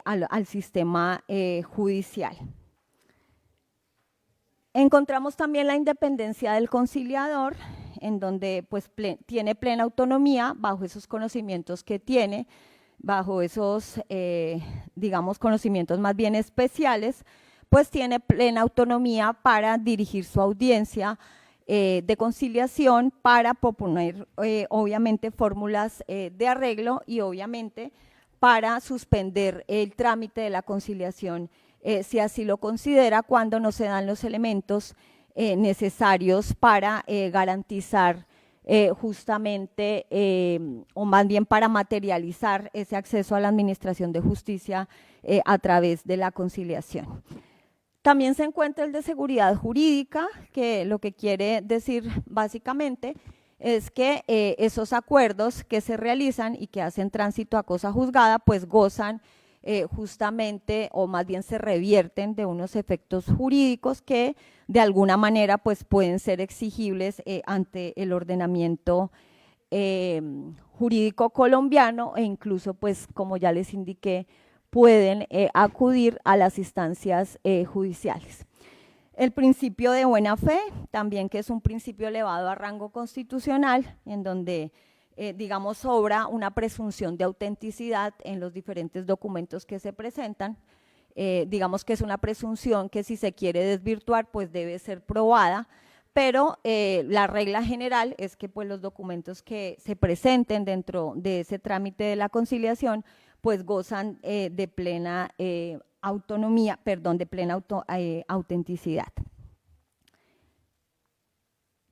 al sistema judicial. Encontramos también la independencia del conciliador, en donde pues tiene plena autonomía bajo esos conocimientos que tiene, bajo esos, digamos, conocimientos más bien especiales, pues tiene plena autonomía para dirigir su audiencia de conciliación, para proponer obviamente fórmulas de arreglo y obviamente para suspender el trámite de la conciliación si así lo considera, cuando no se dan los elementos necesarios para garantizar justamente, o más bien para materializar ese acceso a la administración de justicia a través de la conciliación. También se encuentra el de seguridad jurídica, que lo que quiere decir básicamente es que esos acuerdos que se realizan y que hacen tránsito a cosa juzgada, pues gozan justamente, o más bien se revierten de unos efectos jurídicos que de alguna manera pues pueden ser exigibles ante el ordenamiento jurídico colombiano, e incluso pues como ya les indiqué pueden acudir a las instancias judiciales. El principio de buena fe, también, que es un principio elevado a rango constitucional, en donde digamos, sobra una presunción de autenticidad en los diferentes documentos que se presentan. Digamos que es una presunción que, si se quiere desvirtuar, pues debe ser probada, pero la regla general es que pues los documentos que se presenten dentro de ese trámite de la conciliación pues gozan de plena autonomía, perdón, de plena autenticidad.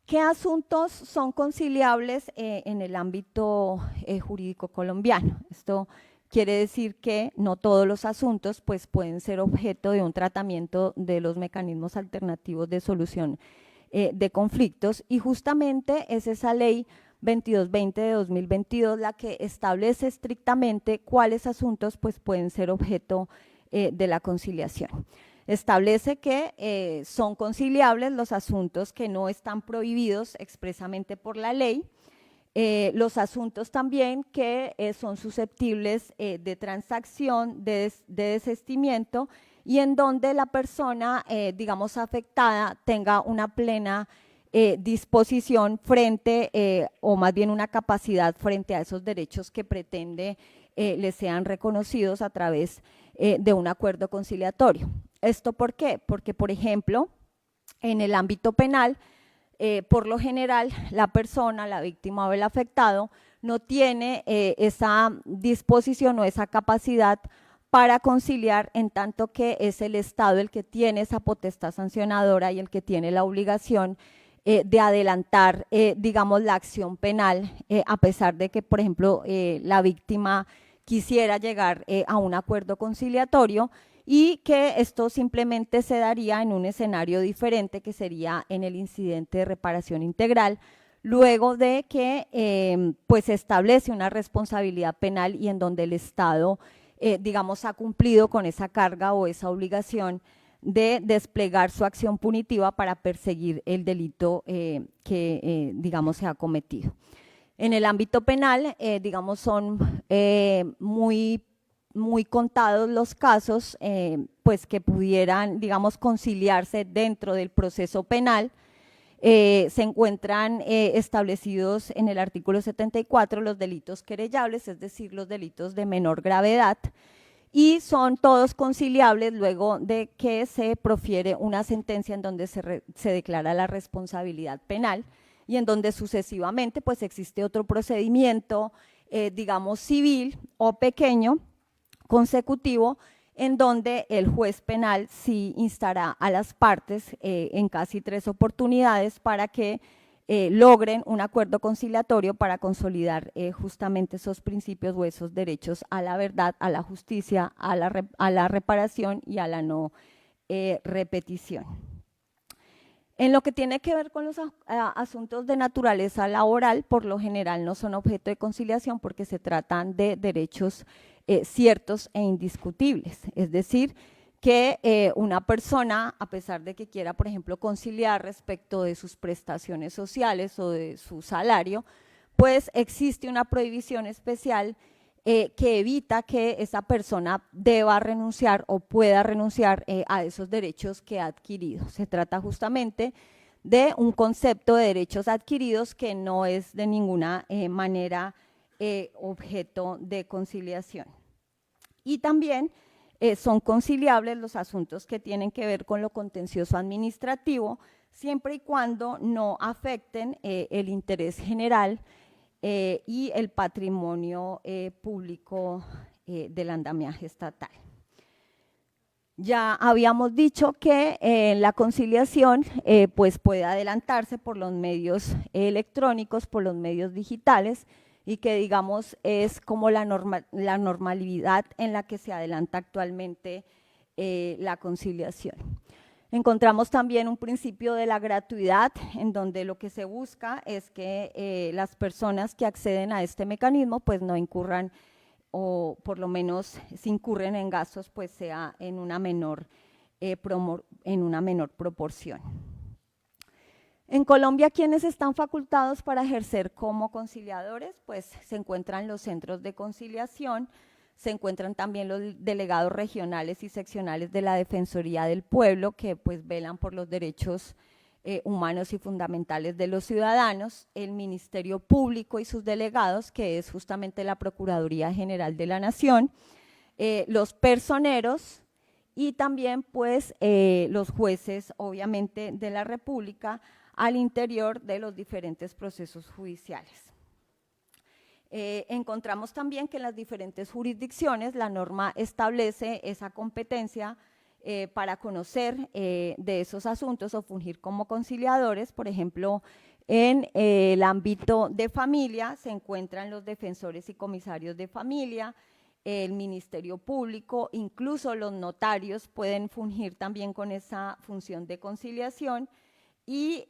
¿Qué asuntos son conciliables en el ámbito jurídico colombiano? Esto quiere decir que no todos los asuntos pues, pueden ser objeto de un tratamiento de los mecanismos alternativos de solución de conflictos, y justamente es esa ley 2220 de 2022 la que establece estrictamente cuáles asuntos pues, pueden ser objeto de la conciliación. Establece que son conciliables los asuntos que no están prohibidos expresamente por la ley, los asuntos también que son susceptibles de transacción, de desistimiento, y en donde la persona, digamos, afectada tenga una plena disposición frente, o más bien una capacidad frente a esos derechos que pretende le sean reconocidos a través de un acuerdo conciliatorio. ¿Esto por qué? Porque, por ejemplo, en el ámbito penal, por lo general, la persona, la víctima o el afectado, no tiene esa disposición o esa capacidad para conciliar, en tanto que es el Estado el que tiene esa potestad sancionadora y el que tiene la obligación de adelantar, digamos, la acción penal, a pesar de que, por ejemplo, la víctima quisiera llegar a un acuerdo conciliatorio, y que esto simplemente se daría en un escenario diferente, que sería en el incidente de reparación integral, luego de que pues se establece una responsabilidad penal y en donde el Estado, digamos, ha cumplido con esa carga o esa obligación de desplegar su acción punitiva para perseguir el delito que, digamos, se ha cometido. En el ámbito penal, digamos, son muy contados los casos pues que pudieran, digamos, conciliarse dentro del proceso penal. Se encuentran establecidos en el artículo 74 los delitos querellables, es decir, los delitos de menor gravedad, y son todos conciliables luego de que se profiere una sentencia en donde se declara la responsabilidad penal y en donde sucesivamente pues existe otro procedimiento, digamos, civil o pequeño, consecutivo, en donde el juez penal sí instará a las partes en casi 3 oportunidades para que logren un acuerdo conciliatorio para consolidar justamente esos principios o esos derechos a la verdad, a la justicia, a la reparación y a la no repetición. En lo que tiene que ver con los asuntos de naturaleza laboral, por lo general no son objeto de conciliación porque se tratan de derechos ciertos e indiscutibles, es decir, que una persona, a pesar de que quiera, por ejemplo, conciliar respecto de sus prestaciones sociales o de su salario, pues existe una prohibición especial que evita que esa persona deba renunciar o pueda renunciar a esos derechos que ha adquirido. Se trata justamente de un concepto de derechos adquiridos que no es de ninguna manera objeto de conciliación. Y también son conciliables los asuntos que tienen que ver con lo contencioso administrativo, siempre y cuando no afecten el interés general y el patrimonio público del andamiaje estatal. Ya habíamos dicho que la conciliación pues puede adelantarse por los medios electrónicos, por los medios digitales, y que, digamos, es como la normalidad en la que se adelanta actualmente la conciliación. Encontramos también un principio de la gratuidad, en donde lo que se busca es que las personas que acceden a este mecanismo pues no incurran, o por lo menos si incurren en gastos, pues sea en una menor proporción. En Colombia, ¿quiénes están facultados para ejercer como conciliadores? Pues se encuentran los centros de conciliación, se encuentran también los delegados regionales y seccionales de la Defensoría del Pueblo, que pues velan por los derechos humanos y fundamentales de los ciudadanos, el Ministerio Público y sus delegados, que es justamente la Procuraduría General de la Nación, los personeros y también pues los jueces, obviamente, de la República, al interior de los diferentes procesos judiciales. Encontramos también que en las diferentes jurisdicciones la norma establece esa competencia para conocer de esos asuntos o fungir como conciliadores. Por ejemplo, en el ámbito de familia se encuentran los defensores y comisarios de familia, el Ministerio Público, incluso los notarios pueden fungir también con esa función de conciliación, y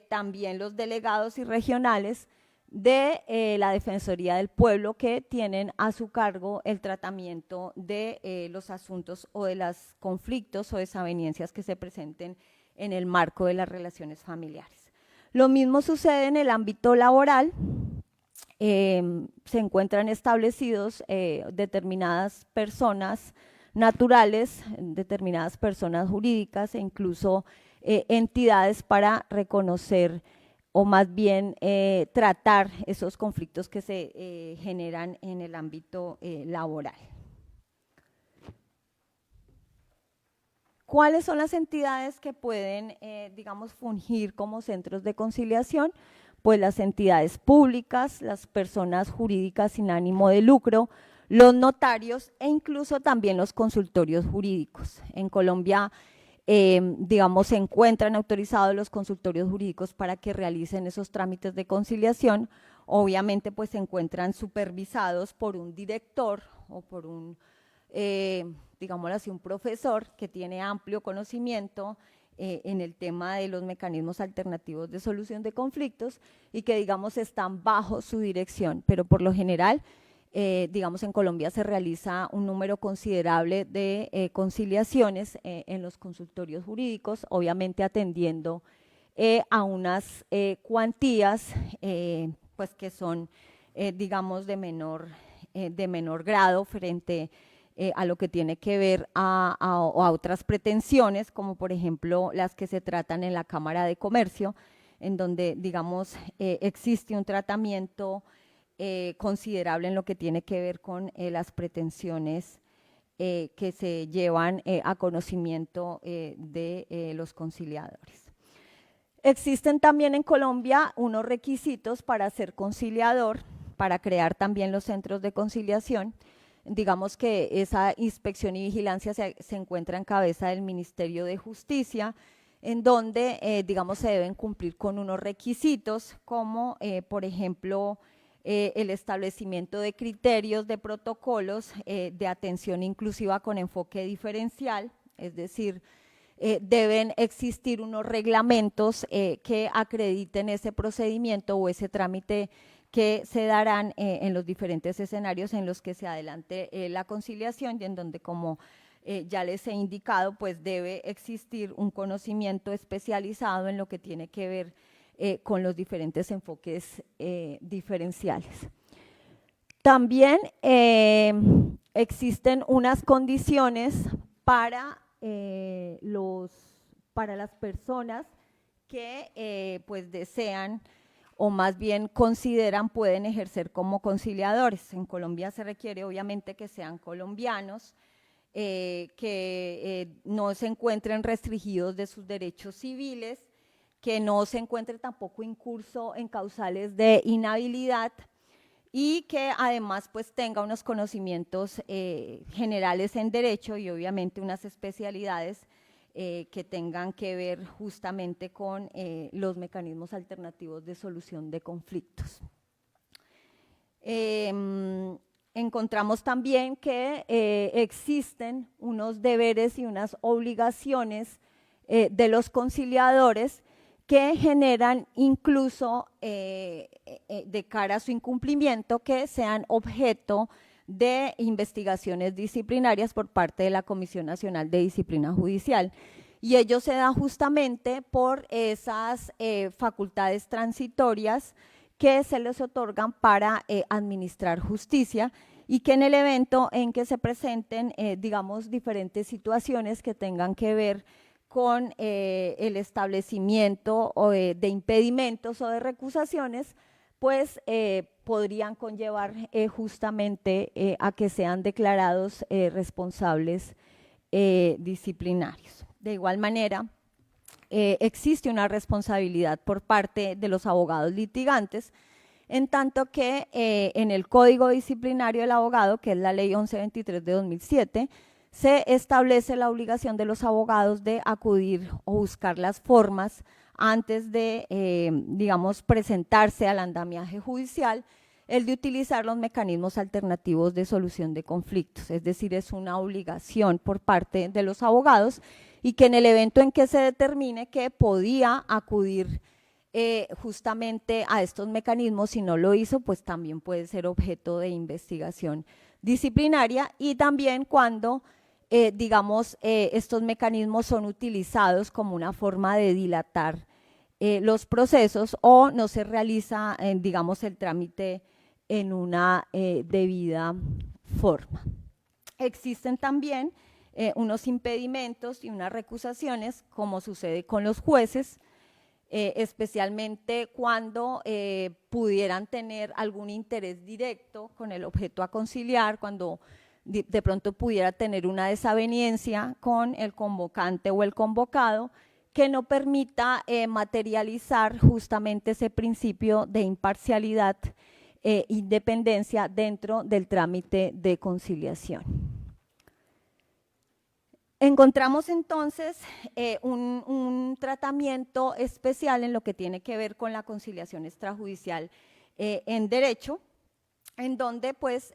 también los delegados y regionales de la Defensoría del Pueblo, que tienen a su cargo el tratamiento de los asuntos o de los conflictos o desavenencias que se presenten en el marco de las relaciones familiares. Lo mismo sucede en el ámbito laboral. Se encuentran establecidos determinadas personas naturales, determinadas personas jurídicas e incluso entidades para reconocer o más bien tratar esos conflictos que se generan en el ámbito laboral. ¿Cuáles son las entidades que pueden, digamos, fungir como centros de conciliación? Pues las entidades públicas, las personas jurídicas sin ánimo de lucro, los notarios e incluso también los consultorios jurídicos. En Colombia, digamos, se encuentran autorizados los consultorios jurídicos para que realicen esos trámites de conciliación. Obviamente, pues se encuentran supervisados por un director o por un, digámoslo así, un profesor que tiene amplio conocimiento en el tema de los mecanismos alternativos de solución de conflictos y que, digamos, están bajo su dirección, pero por lo general, digamos, en Colombia se realiza un número considerable de conciliaciones en los consultorios jurídicos, obviamente atendiendo a unas cuantías pues que son, digamos, de menor grado frente a lo que tiene que ver a otras pretensiones, como por ejemplo las que se tratan en la Cámara de Comercio, en donde, digamos, existe un tratamiento considerable en lo que tiene que ver con las pretensiones que se llevan a conocimiento de los conciliadores. Existen también en Colombia unos requisitos para ser conciliador, para crear también los centros de conciliación. Digamos que esa inspección y vigilancia se encuentra en cabeza del Ministerio de Justicia, en donde, digamos, se deben cumplir con unos requisitos, como, por ejemplo, el establecimiento de criterios, de protocolos de atención inclusiva con enfoque diferencial, es decir, deben existir unos reglamentos que acrediten ese procedimiento o ese trámite que se darán en los diferentes escenarios en los que se adelante la conciliación y en donde, como ya les he indicado, pues debe existir un conocimiento especializado en lo que tiene que ver con los diferentes enfoques diferenciales. También existen unas condiciones para las personas que pues desean o más bien consideran pueden ejercer como conciliadores. En Colombia se requiere obviamente que sean colombianos, que no se encuentren restringidos de sus derechos civiles, que no se encuentre tampoco incurso en causales de inhabilidad y que además pues tenga unos conocimientos generales en derecho y obviamente unas especialidades que tengan que ver justamente con los mecanismos alternativos de solución de conflictos. Encontramos también que existen unos deberes y unas obligaciones de los conciliadores que generan incluso de cara a su incumplimiento que sean objeto de investigaciones disciplinarias por parte de la Comisión Nacional de Disciplina Judicial. Y ello se da justamente por esas facultades transitorias que se les otorgan para administrar justicia y que en el evento en que se presenten, digamos, diferentes situaciones que tengan que ver con el establecimiento de impedimentos o de recusaciones, pues podrían conllevar justamente a que sean declarados responsables disciplinarios. De igual manera, existe una responsabilidad por parte de los abogados litigantes, en tanto que en el Código Disciplinario del Abogado, que es la Ley 1123 de 2007, se establece la obligación de los abogados de acudir o buscar las formas antes de, digamos, presentarse al andamiaje judicial, el de utilizar los mecanismos alternativos de solución de conflictos, es decir, es una obligación por parte de los abogados y que en el evento en que se determine que podía acudir justamente a estos mecanismos, si no lo hizo, pues también puede ser objeto de investigación disciplinaria y también cuando digamos, estos mecanismos son utilizados como una forma de dilatar los procesos o no se realiza, digamos, el trámite en una debida forma. Existen también unos impedimentos y unas recusaciones, como sucede con los jueces, especialmente cuando pudieran tener algún interés directo con el objeto a conciliar, cuando de pronto pudiera tener una desaveniencia con el convocante o el convocado que no permita materializar justamente ese principio de imparcialidad independencia dentro del trámite de conciliación. Encontramos entonces un tratamiento especial en lo que tiene que ver con la conciliación extrajudicial en derecho, en donde pues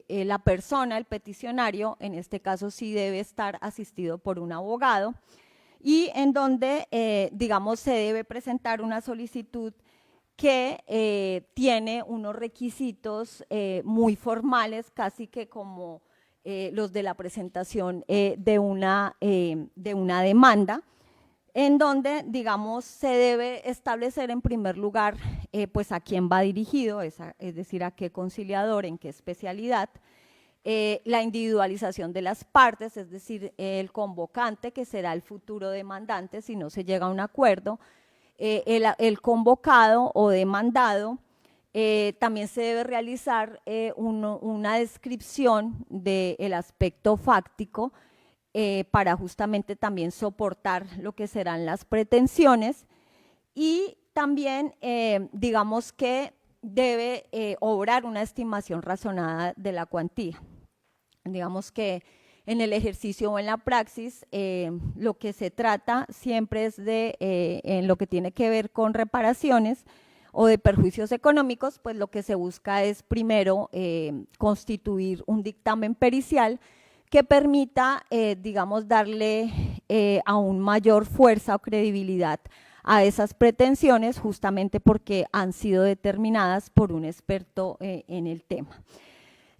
la persona, el peticionario, en este caso sí debe estar asistido por un abogado, y en donde, digamos, se debe presentar una solicitud que tiene unos requisitos muy formales, casi que como los de la presentación de una demanda, en donde, digamos, se debe establecer en primer lugar pues a quién va dirigido, es decir, a qué conciliador, en qué especialidad, la individualización de las partes, es decir, el convocante, que será el futuro demandante si no se llega a un acuerdo, el convocado o demandado. También se debe realizar una descripción del aspecto fáctico para justamente también soportar lo que serán las pretensiones, y también digamos que debe obrar una estimación razonada de la cuantía. Digamos que en el ejercicio o en la praxis lo que se trata siempre es de, en lo que tiene que ver con reparaciones o de perjuicios económicos, pues lo que se busca es primero constituir un dictamen pericial que permita, digamos, darle aún mayor fuerza o credibilidad a esas pretensiones, justamente porque han sido determinadas por un experto en el tema.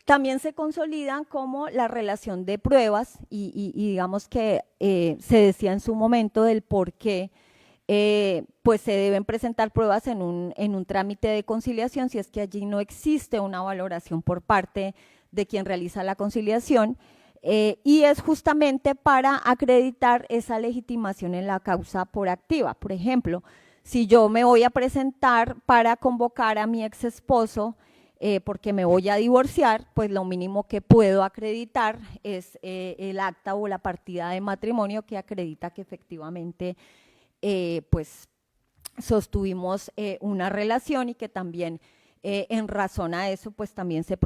También se consolidan como la relación de pruebas y digamos que se decía en su momento del por qué pues se deben presentar pruebas en un trámite de conciliación si es que allí no existe una valoración por parte de quien realiza la conciliación, y es justamente para acreditar esa legitimación en la causa por activa. Por ejemplo, si yo me voy a presentar para convocar a mi ex esposo porque me voy a divorciar, pues lo mínimo que puedo acreditar es el acta o la partida de matrimonio que acredita que efectivamente pues sostuvimos una relación, y que también en razón a eso pues también se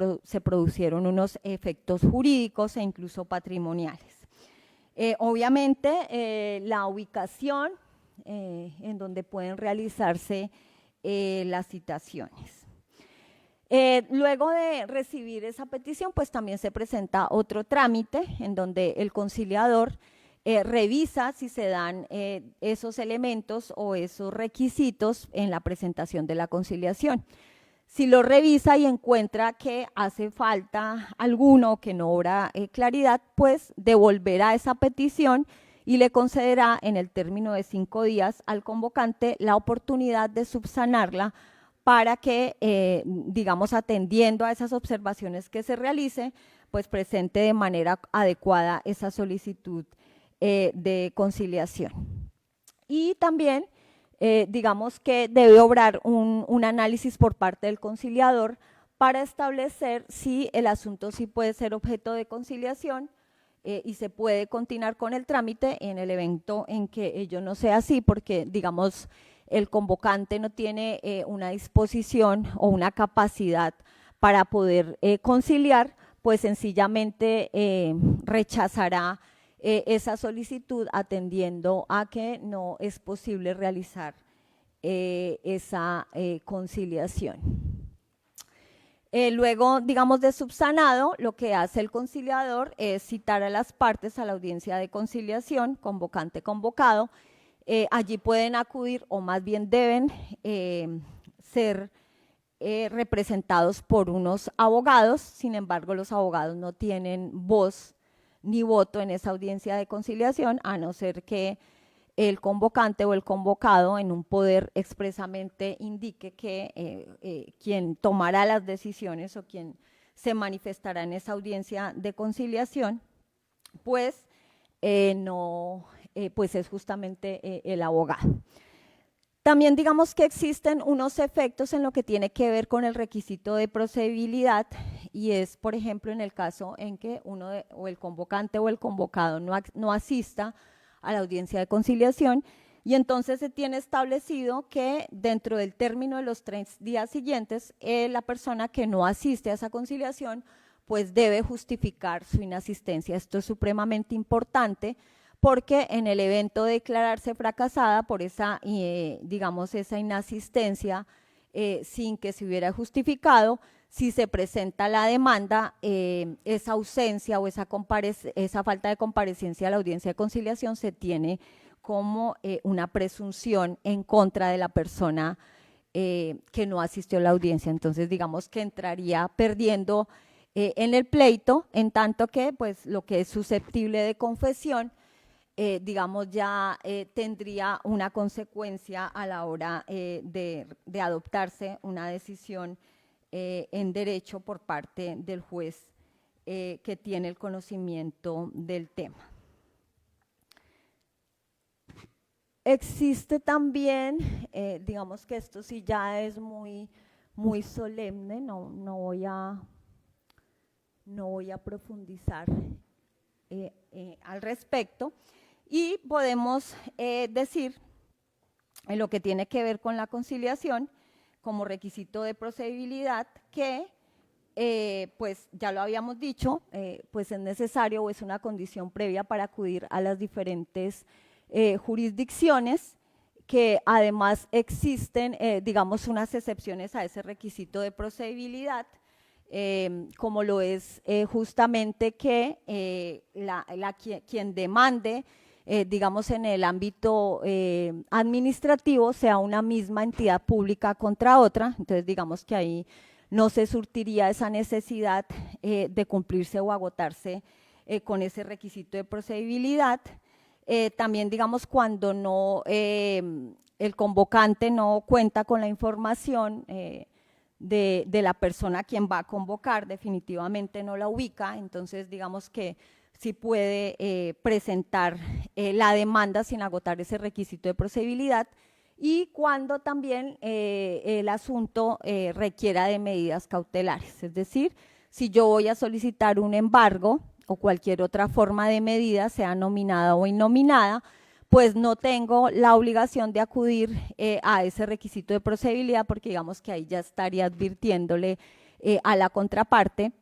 produjeron unos efectos jurídicos e incluso patrimoniales. Obviamente la ubicación en donde pueden realizarse las citaciones. Luego de recibir esa petición, pues también se presenta otro trámite en donde el conciliador revisa si se dan esos elementos o esos requisitos en la presentación de la conciliación. Si lo revisa y encuentra que hace falta alguno o que no obra claridad, pues devolverá esa petición y le concederá en el término de 5 días al convocante la oportunidad de subsanarla para que, digamos, atendiendo a esas observaciones que se realice, pues presente de manera adecuada esa solicitud de conciliación. Y también, digamos que debe obrar un análisis por parte del conciliador para establecer si el asunto sí puede ser objeto de conciliación y se puede continuar con el trámite en el evento en que ello no sea así, porque, digamos, el convocante no tiene una disposición o una capacidad para poder conciliar, pues sencillamente rechazará esa solicitud atendiendo a que no es posible realizar esa conciliación. Luego, digamos, de subsanado, lo que hace el conciliador es citar a las partes a la audiencia de conciliación, convocante-convocado. Allí pueden acudir, o más bien deben ser representados por unos abogados. Sin embargo, los abogados no tienen voz ni voto en esa audiencia de conciliación, a no ser que el convocante o el convocado en un poder expresamente indique que quien tomará las decisiones o quien se manifestará en esa audiencia de conciliación, pues no, pues es justamente el abogado. También digamos que existen unos efectos en lo que tiene que ver con el requisito de procedibilidad, y es, por ejemplo, en el caso en que o el convocante o el convocado no asista a la audiencia de conciliación, Y entonces se tiene establecido que dentro del término de los 3 días siguientes, la persona que no asiste a esa conciliación, pues debe justificar su inasistencia. Esto es supremamente importante porque en el evento de declararse fracasada por esa, digamos, esa inasistencia sin que se hubiera justificado, si se presenta la demanda, esa ausencia o esa falta de comparecencia a la audiencia de conciliación se tiene como una presunción en contra de la persona que no asistió a la audiencia. Entonces, digamos que entraría perdiendo en el pleito, en tanto que pues, lo que es susceptible de confesión, digamos, ya tendría una consecuencia a la hora de adoptarse una decisión en derecho por parte del juez que tiene el conocimiento del tema. Existe también, digamos que esto sí ya es muy solemne, no voy a profundizar al respecto, y podemos decir en lo que tiene que ver con la conciliación como requisito de procedibilidad que pues ya lo habíamos dicho, pues es necesario o es una condición previa para acudir a las diferentes jurisdicciones, que además existen, digamos, unas excepciones a ese requisito de procedibilidad, como lo es justamente que quien demande, digamos, en el ámbito administrativo sea una misma entidad pública contra otra. Entonces, digamos que ahí no se surtiría esa necesidad de cumplirse o agotarse con ese requisito de procedibilidad. También, digamos, cuando no, el convocante no cuenta con la información de la persona a quien va a convocar, definitivamente no la ubica, entonces digamos que sí puede presentar la demanda sin agotar ese requisito de procedibilidad, y cuando también el asunto requiera de medidas cautelares, es decir, si yo voy a solicitar un embargo o cualquier otra forma de medida, sea nominada o innominada, pues no tengo la obligación de acudir a ese requisito de procedibilidad, porque digamos que ahí ya estaría advirtiéndole a la contraparte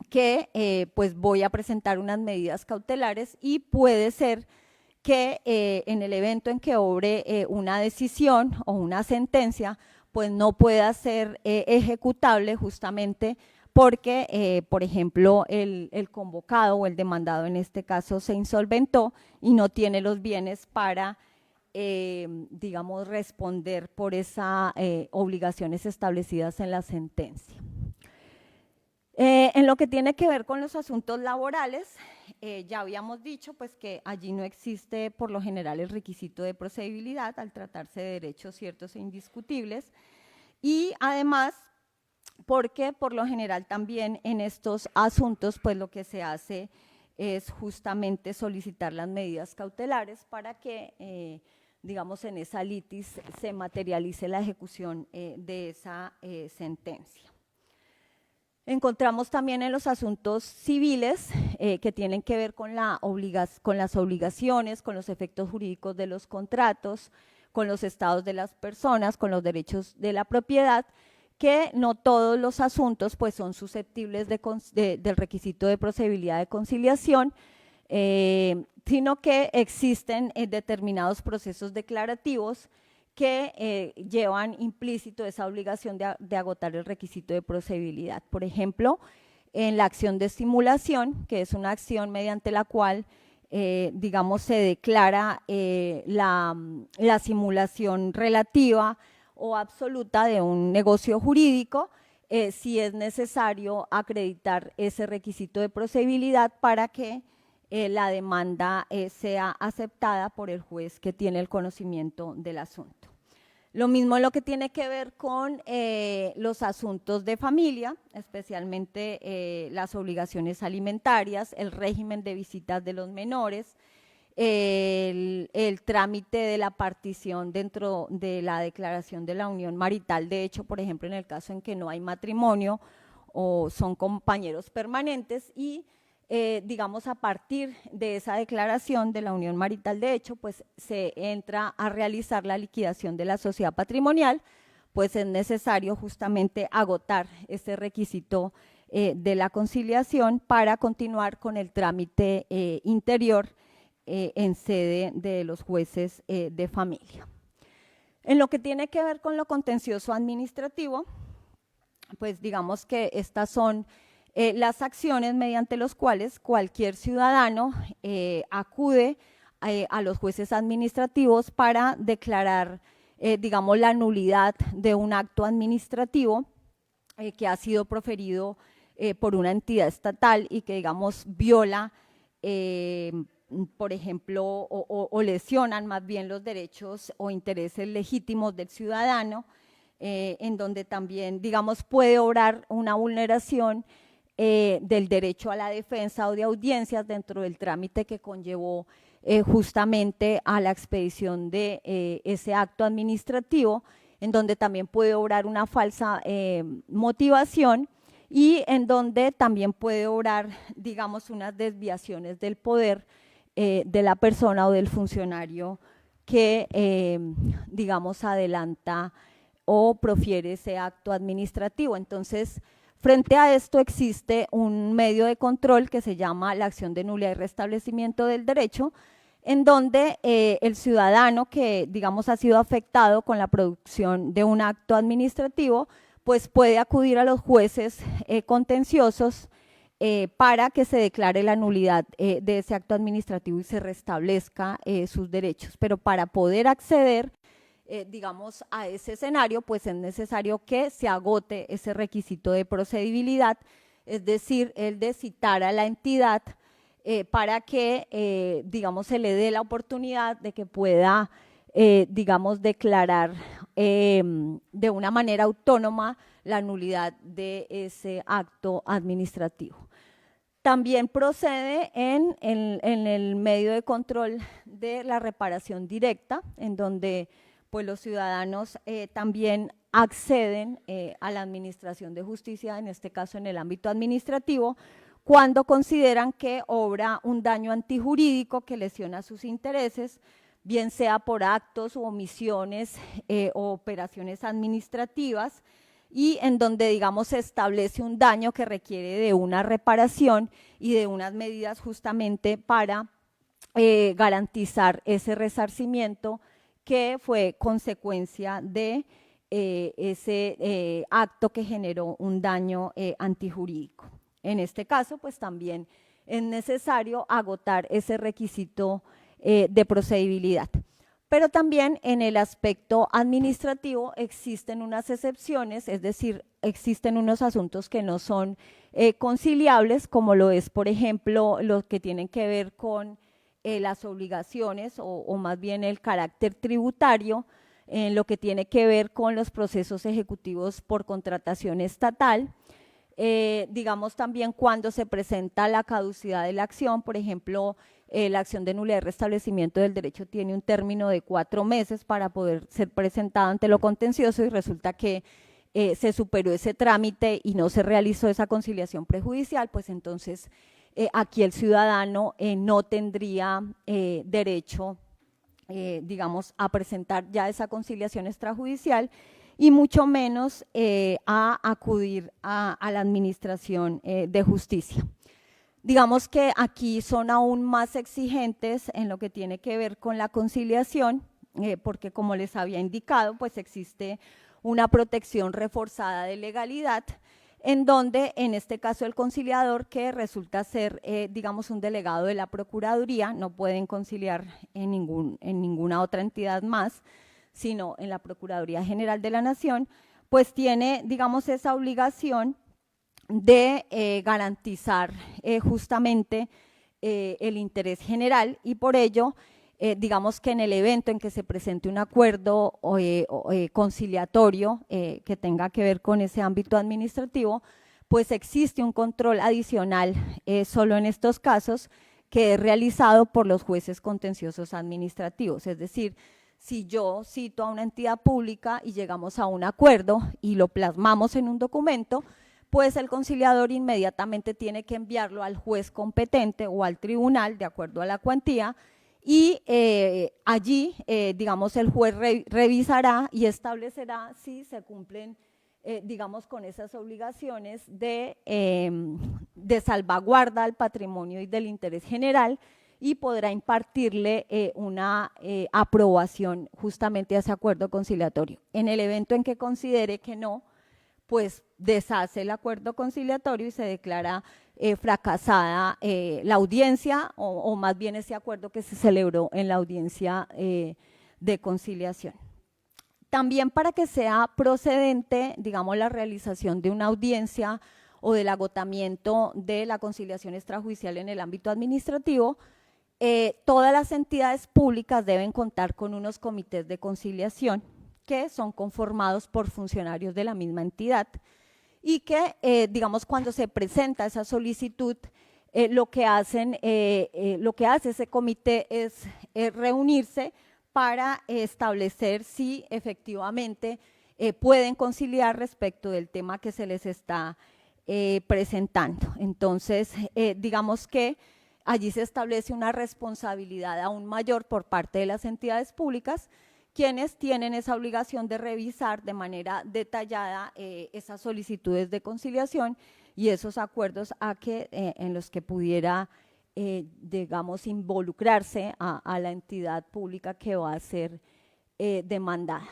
que pues voy a presentar unas medidas cautelares, y puede ser que en el evento en que obre una decisión o una sentencia, pues no pueda ser ejecutable justamente porque, por ejemplo, el convocado o el demandado en este caso se insolventó y no tiene los bienes para, digamos, responder por esas obligaciones establecidas en la sentencia. En lo que tiene que ver con los asuntos laborales, ya habíamos dicho pues, que allí no existe por lo general el requisito de procedibilidad al tratarse de derechos ciertos e indiscutibles, y además porque por lo general también en estos asuntos pues lo que se hace es justamente solicitar las medidas cautelares para que digamos en esa litis se materialice la ejecución de esa sentencia. Encontramos también en los asuntos civiles que tienen que ver con las obligaciones, con los efectos jurídicos de los contratos, con los estados de las personas, con los derechos de la propiedad, que no todos los asuntos pues, son susceptibles del requisito de procedibilidad de conciliación, sino que existen determinados procesos declarativos que llevan implícito esa obligación de agotar el requisito de procedibilidad. Por ejemplo, en la acción de simulación, que es una acción mediante la cual digamos, se declara la simulación relativa o absoluta de un negocio jurídico, si es necesario acreditar ese requisito de procedibilidad para que la demanda sea aceptada por el juez que tiene el conocimiento del asunto. Lo mismo en lo que tiene que ver con los asuntos de familia, especialmente las obligaciones alimentarias, el régimen de visitas de los menores, el trámite de la partición dentro de la declaración de la unión marital. De hecho, por ejemplo, en el caso en que no hay matrimonio o son compañeros permanentes, y digamos, a partir de esa declaración de la unión marital de hecho, pues se entra a realizar la liquidación de la sociedad patrimonial, pues es necesario justamente agotar este requisito de la conciliación para continuar con el trámite interior en sede de los jueces de familia. En lo que tiene que ver con lo contencioso administrativo, pues digamos que estas son las acciones mediante las cuales cualquier ciudadano acude a los jueces administrativos para declarar, digamos, la nulidad de un acto administrativo que ha sido proferido por una entidad estatal y que, digamos, viola, por ejemplo, o lesionan más bien los derechos o intereses legítimos del ciudadano, en donde también, digamos, puede obrar una vulneración del derecho a la defensa o de audiencias dentro del trámite que conllevó justamente a la expedición de ese acto administrativo, en donde también puede obrar una falsa motivación y en donde también puede obrar, digamos, unas desviaciones del poder de la persona o del funcionario que, digamos, adelanta o profiere ese acto administrativo. Entonces, frente a esto existe un medio de control que se llama la acción de nulidad y restablecimiento del derecho, en donde el ciudadano que, digamos, ha sido afectado con la producción de un acto administrativo, pues puede acudir a los jueces contenciosos para que se declare la nulidad de ese acto administrativo y se restablezca sus derechos. Pero para poder acceder, digamos, a ese escenario, pues es necesario que se agote ese requisito de procedibilidad, es decir, el de citar a la entidad para que, digamos, se le dé la oportunidad de que pueda, digamos, declarar de una manera autónoma la nulidad de ese acto administrativo. También procede en el medio de control de la reparación directa, en donde pues los ciudadanos también acceden a la administración de justicia, en este caso en el ámbito administrativo, cuando consideran que obra un daño antijurídico que lesiona sus intereses, bien sea por actos u omisiones o operaciones administrativas, y en donde, digamos, se establece un daño que requiere de una reparación y de unas medidas justamente para garantizar ese resarcimiento que fue consecuencia de ese acto que generó un daño antijurídico. En este caso, pues también es necesario agotar ese requisito de procedibilidad. Pero también en el aspecto administrativo existen unas excepciones, es decir, existen unos asuntos que no son conciliables, como lo es, por ejemplo, los que tienen que ver con las obligaciones o más bien el carácter tributario, en lo que tiene que ver con los procesos ejecutivos por contratación estatal. Digamos también cuando se presenta la caducidad de la acción, por ejemplo, la acción de nulidad y restablecimiento del derecho tiene un término de 4 meses para poder ser presentada ante lo contencioso y resulta que se superó ese trámite y no se realizó esa conciliación prejudicial, pues entonces aquí el ciudadano no tendría derecho, digamos, a presentar ya esa conciliación extrajudicial y mucho menos a acudir a la administración de justicia. Digamos que aquí son aún más exigentes en lo que tiene que ver con la conciliación, porque como les había indicado, pues existe una protección reforzada de legalidad, en donde en este caso el conciliador, que resulta ser, digamos, un delegado de la Procuraduría, no pueden conciliar en ninguna otra entidad más, sino en la Procuraduría General de la Nación, pues tiene, digamos, esa obligación de garantizar justamente el interés general y por ello, digamos que en el evento en que se presente un acuerdo conciliatorio que tenga que ver con ese ámbito administrativo, pues existe un control adicional solo en estos casos que es realizado por los jueces contenciosos administrativos, es decir, si yo cito a una entidad pública y llegamos a un acuerdo y lo plasmamos en un documento, pues el conciliador inmediatamente tiene que enviarlo al juez competente o al tribunal, de acuerdo a la cuantía, y allí, digamos, el juez revisará y establecerá si se cumplen, digamos, con esas obligaciones de salvaguarda al patrimonio y del interés general, y podrá impartirle una aprobación justamente a ese acuerdo conciliatorio. En el evento en que considere que no, pues deshace el acuerdo conciliatorio y se declara fracasada la audiencia, o más bien ese acuerdo que se celebró en la audiencia de conciliación. También, para que sea procedente, digamos, la realización de una audiencia o del agotamiento de la conciliación extrajudicial en el ámbito administrativo, todas las entidades públicas deben contar con unos comités de conciliación que son conformados por funcionarios de la misma entidad, y que, digamos, cuando se presenta esa solicitud, lo que hace ese comité es reunirse para establecer si efectivamente pueden conciliar respecto del tema que se les está presentando. Entonces, digamos que allí se establece una responsabilidad aún mayor por parte de las entidades públicas, quienes tienen esa obligación de revisar de manera detallada esas solicitudes de conciliación y esos acuerdos en los que pudiera, digamos, involucrarse a la entidad pública que va a ser demandada.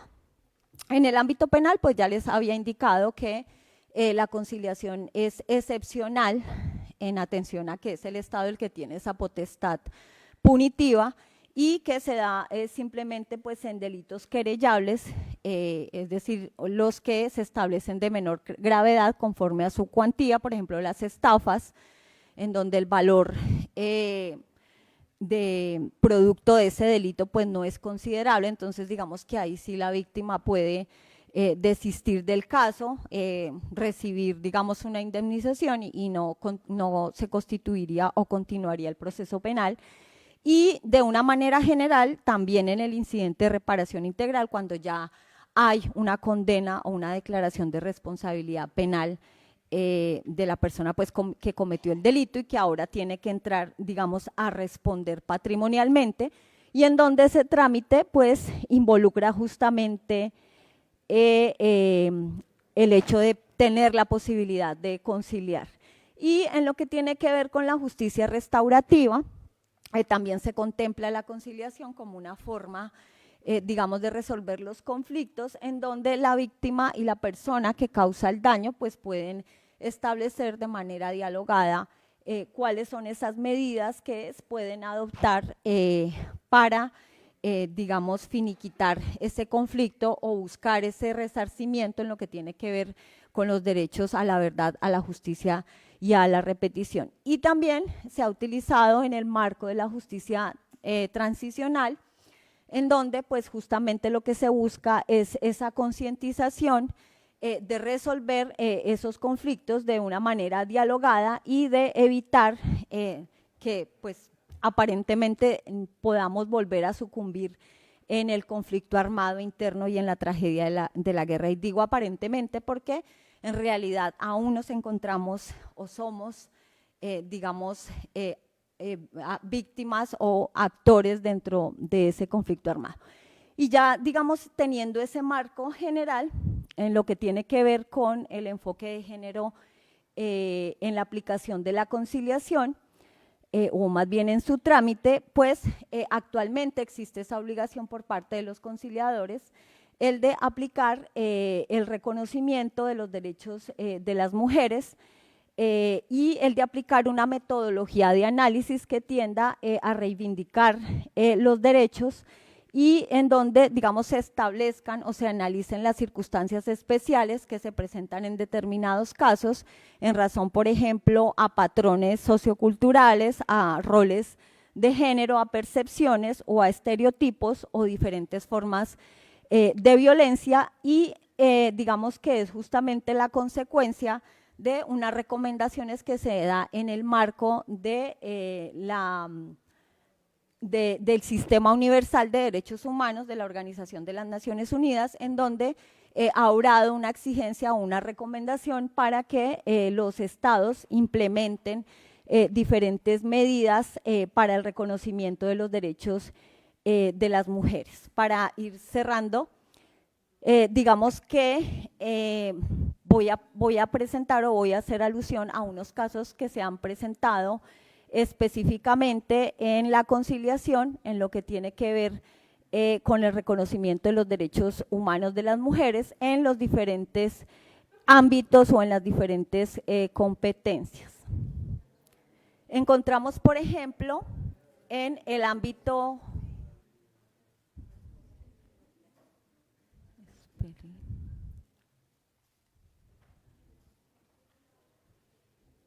En el ámbito penal, pues ya les había indicado que la conciliación es excepcional en atención a que es el Estado el que tiene esa potestad punitiva, y que se da simplemente pues en delitos querellables, es decir, los que se establecen de menor gravedad conforme a su cuantía, por ejemplo, las estafas, en donde el valor de producto de ese delito pues no es considerable. Entonces, digamos que ahí sí la víctima puede desistir del caso, recibir, digamos, una indemnización y no se constituiría o continuaría el proceso penal. Y de una manera general, también en el incidente de reparación integral, cuando ya hay una condena o una declaración de responsabilidad penal de la persona pues que cometió el delito y que ahora tiene que entrar, digamos, a responder patrimonialmente, y en donde ese trámite pues involucra justamente el hecho de tener la posibilidad de conciliar. Y en lo que tiene que ver con la justicia restaurativa, también se contempla la conciliación como una forma, digamos, de resolver los conflictos, en donde la víctima y la persona que causa el daño pues pueden establecer de manera dialogada cuáles son esas medidas que pueden adoptar para, digamos, finiquitar ese conflicto o buscar ese resarcimiento en lo que tiene que ver con los derechos a la verdad, a la justicia y a la repetición. Y también se ha utilizado en el marco de la justicia transicional, en donde pues justamente lo que se busca es esa concientización de resolver esos conflictos de una manera dialogada y de evitar que pues aparentemente podamos volver a sucumbir en el conflicto armado interno y en la tragedia de la guerra. Y digo aparentemente porque en realidad aún nos encontramos o somos, digamos, víctimas o actores dentro de ese conflicto armado. Y ya, digamos, teniendo ese marco general en lo que tiene que ver con el enfoque de género en la aplicación de la conciliación, o más bien en su trámite, pues actualmente existe esa obligación por parte de los conciliadores, el de aplicar el reconocimiento de los derechos de las mujeres y el de aplicar una metodología de análisis que tienda a reivindicar los derechos, y en donde, digamos, se establezcan o se analicen las circunstancias especiales que se presentan en determinados casos en razón, por ejemplo, a patrones socioculturales, a roles de género, a percepciones o a estereotipos o diferentes formas de violencia, y digamos que es justamente la consecuencia de unas recomendaciones que se da en el marco de del Sistema Universal de Derechos Humanos de la Organización de las Naciones Unidas, en donde ha obrado una exigencia o una recomendación para que los estados implementen diferentes medidas para el reconocimiento de los derechos de las mujeres. Para ir cerrando, digamos que voy a presentar o voy a hacer alusión a unos casos que se han presentado específicamente en la conciliación, en lo que tiene que ver con el reconocimiento de los derechos humanos de las mujeres en los diferentes ámbitos o en las diferentes competencias. Encontramos, por ejemplo, en el ámbito…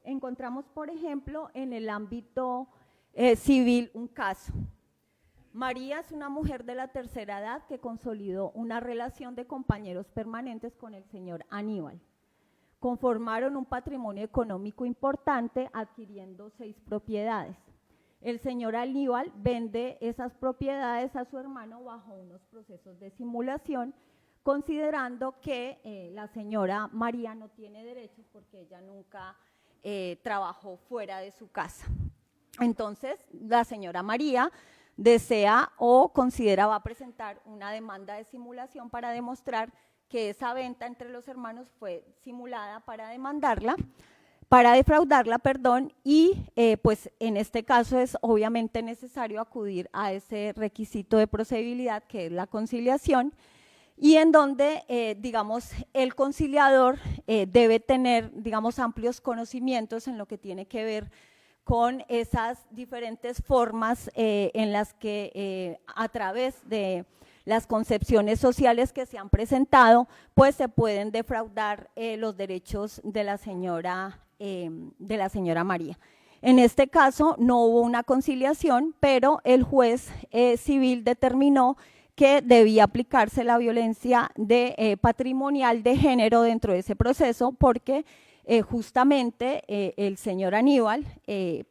Encontramos, por ejemplo, en el ámbito civil un caso. María es una mujer de la tercera edad que consolidó una relación de compañeros permanentes con el señor Aníbal. Conformaron un patrimonio económico importante adquiriendo 6 propiedades. El señor Aníbal vende esas propiedades a su hermano bajo unos procesos de simulación, considerando que la señora María no tiene derechos porque ella nunca trabajó fuera de su casa. Entonces, la señora María desea o considera va a presentar una demanda de simulación para demostrar que esa venta entre los hermanos fue simulada para defraudarla, perdón, y pues en este caso es obviamente necesario acudir a ese requisito de procedibilidad que es la conciliación, y en donde, digamos, el conciliador debe tener, digamos, amplios conocimientos en lo que tiene que ver con esas diferentes formas en las que a través de las concepciones sociales que se han presentado, pues se pueden defraudar los derechos de la señora María. En este caso no hubo una conciliación, pero el juez civil determinó que debía aplicarse la violencia patrimonial de género dentro de ese proceso, porque justamente el señor Aníbal,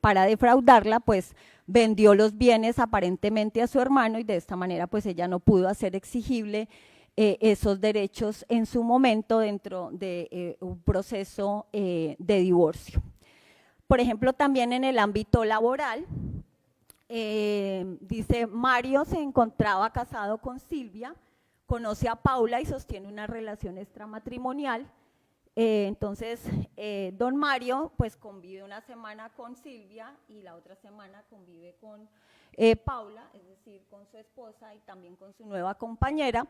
para defraudarla, pues vendió los bienes aparentemente a su hermano y de esta manera pues ella no pudo hacer exigible esos derechos en su momento dentro de un proceso de divorcio. Por ejemplo, también en el ámbito laboral, dice, Mario se encontraba casado con Silvia, conoce a Paula y sostiene una relación extramatrimonial. Entonces, don Mario pues convive una semana con Silvia y la otra semana convive con Paula, es decir, con su esposa y también con su nueva compañera.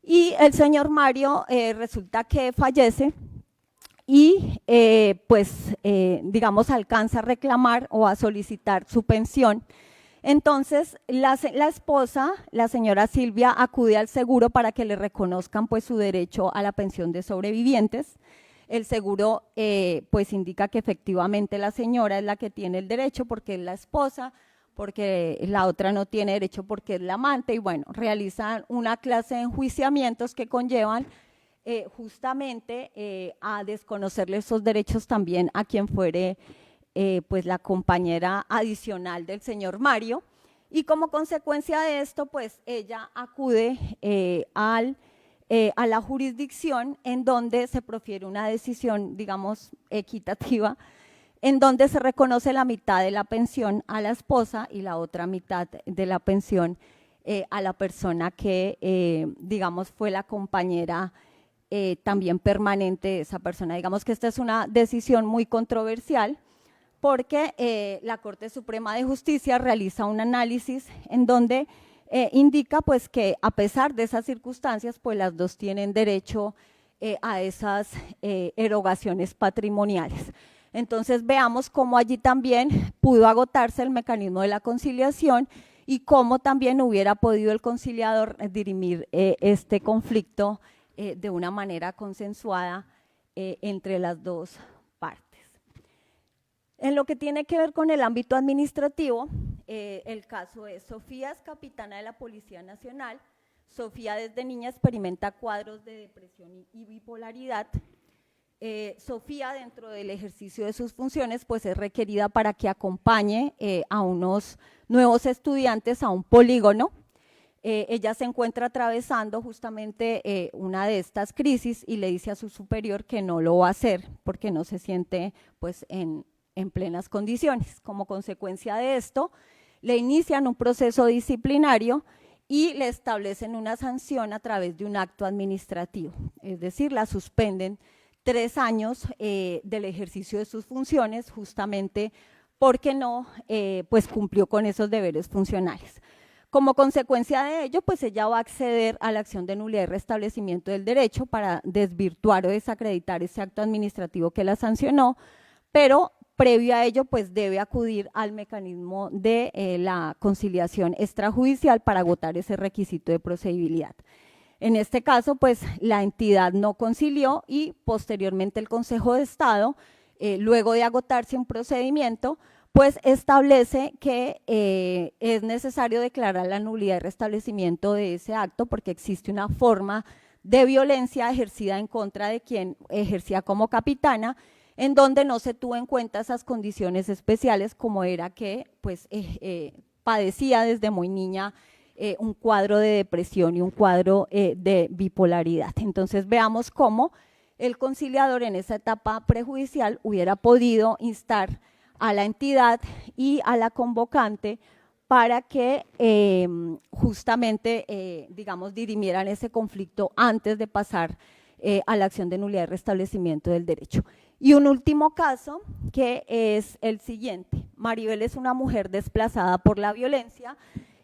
Y el señor Mario resulta que fallece y digamos alcanza a reclamar o a solicitar su pensión. Entonces la esposa, la señora Silvia, acude al seguro para que le reconozcan pues su derecho a la pensión de sobrevivientes. El seguro pues indica que efectivamente la señora es la que tiene el derecho porque es la esposa, porque la otra no tiene derecho porque es la amante, y bueno, realizan una clase de enjuiciamientos que conllevan justamente a desconocerle esos derechos también a quien fuere pues la compañera adicional del señor Mario, y como consecuencia de esto pues ella acude a la jurisdicción en donde se profiere una decisión, digamos, equitativa, en donde se reconoce la mitad de la pensión a la esposa y la otra mitad de la pensión a la persona que, digamos, fue la compañera también permanente de esa persona. Digamos que esta es una decisión muy controversial porque la Corte Suprema de Justicia realiza un análisis en donde indica pues que a pesar de esas circunstancias, pues las dos tienen derecho a esas erogaciones patrimoniales. Entonces veamos cómo allí también pudo agotarse el mecanismo de la conciliación y cómo también hubiera podido el conciliador dirimir este conflicto de una manera consensuada entre las dos partes. En lo que tiene que ver con el ámbito administrativo, el caso es: Sofía es capitana de la Policía Nacional. Sofía desde niña experimenta cuadros de depresión y bipolaridad. Sofía, dentro del ejercicio de sus funciones, pues es requerida para que acompañe a unos nuevos estudiantes a un polígono. ella se encuentra atravesando justamente una de estas crisis y le dice a su superior que no lo va a hacer porque no se siente pues en plenas condiciones. Como consecuencia de esto, le inician un proceso disciplinario y le establecen una sanción a través de un acto administrativo, es decir, la suspenden 3 años del ejercicio de sus funciones justamente porque no pues cumplió con esos deberes funcionales. Como consecuencia de ello, pues ella va a acceder a la acción de nulidad y restablecimiento del derecho para desvirtuar o desacreditar ese acto administrativo que la sancionó, pero previo a ello, pues debe acudir al mecanismo de la conciliación extrajudicial para agotar ese requisito de procedibilidad. En este caso, pues la entidad no concilió y posteriormente el Consejo de Estado, luego de agotarse un procedimiento, pues establece que es necesario declarar la nulidad y restablecimiento de ese acto porque existe una forma de violencia ejercida en contra de quien ejercía como capitana, en donde no se tuvo en cuenta esas condiciones especiales como era que pues, padecía desde muy niña un cuadro de depresión y un cuadro de bipolaridad. Entonces veamos cómo el conciliador en esa etapa prejudicial hubiera podido instar a la entidad y a la convocante para que justamente, digamos, dirimieran ese conflicto antes de pasar a la acción de nulidad y restablecimiento del derecho. Y un último caso que es el siguiente. Maribel es una mujer desplazada por la violencia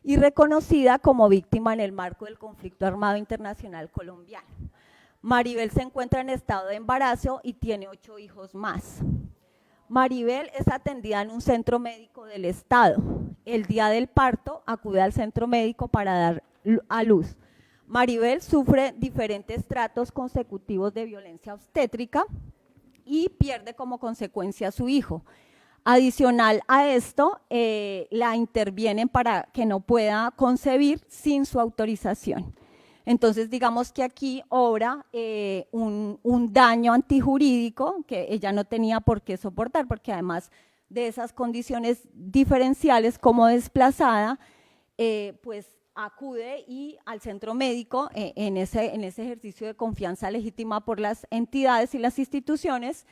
y reconocida como víctima en el marco del conflicto armado internacional colombiano. Maribel se encuentra en estado de embarazo y tiene 8 hijos más. Maribel es atendida en un centro médico del estado. El día del parto acude al centro médico para dar a luz. Maribel sufre diferentes tratos consecutivos de violencia obstétrica y pierde como consecuencia a su hijo. Adicional a esto, la intervienen para que no pueda concebir sin su autorización. Entonces, digamos que aquí obra un daño antijurídico que ella no tenía por qué soportar, porque además de esas condiciones diferenciales como desplazada, pues acude y al centro médico en ese ejercicio de confianza legítima por las entidades y las instituciones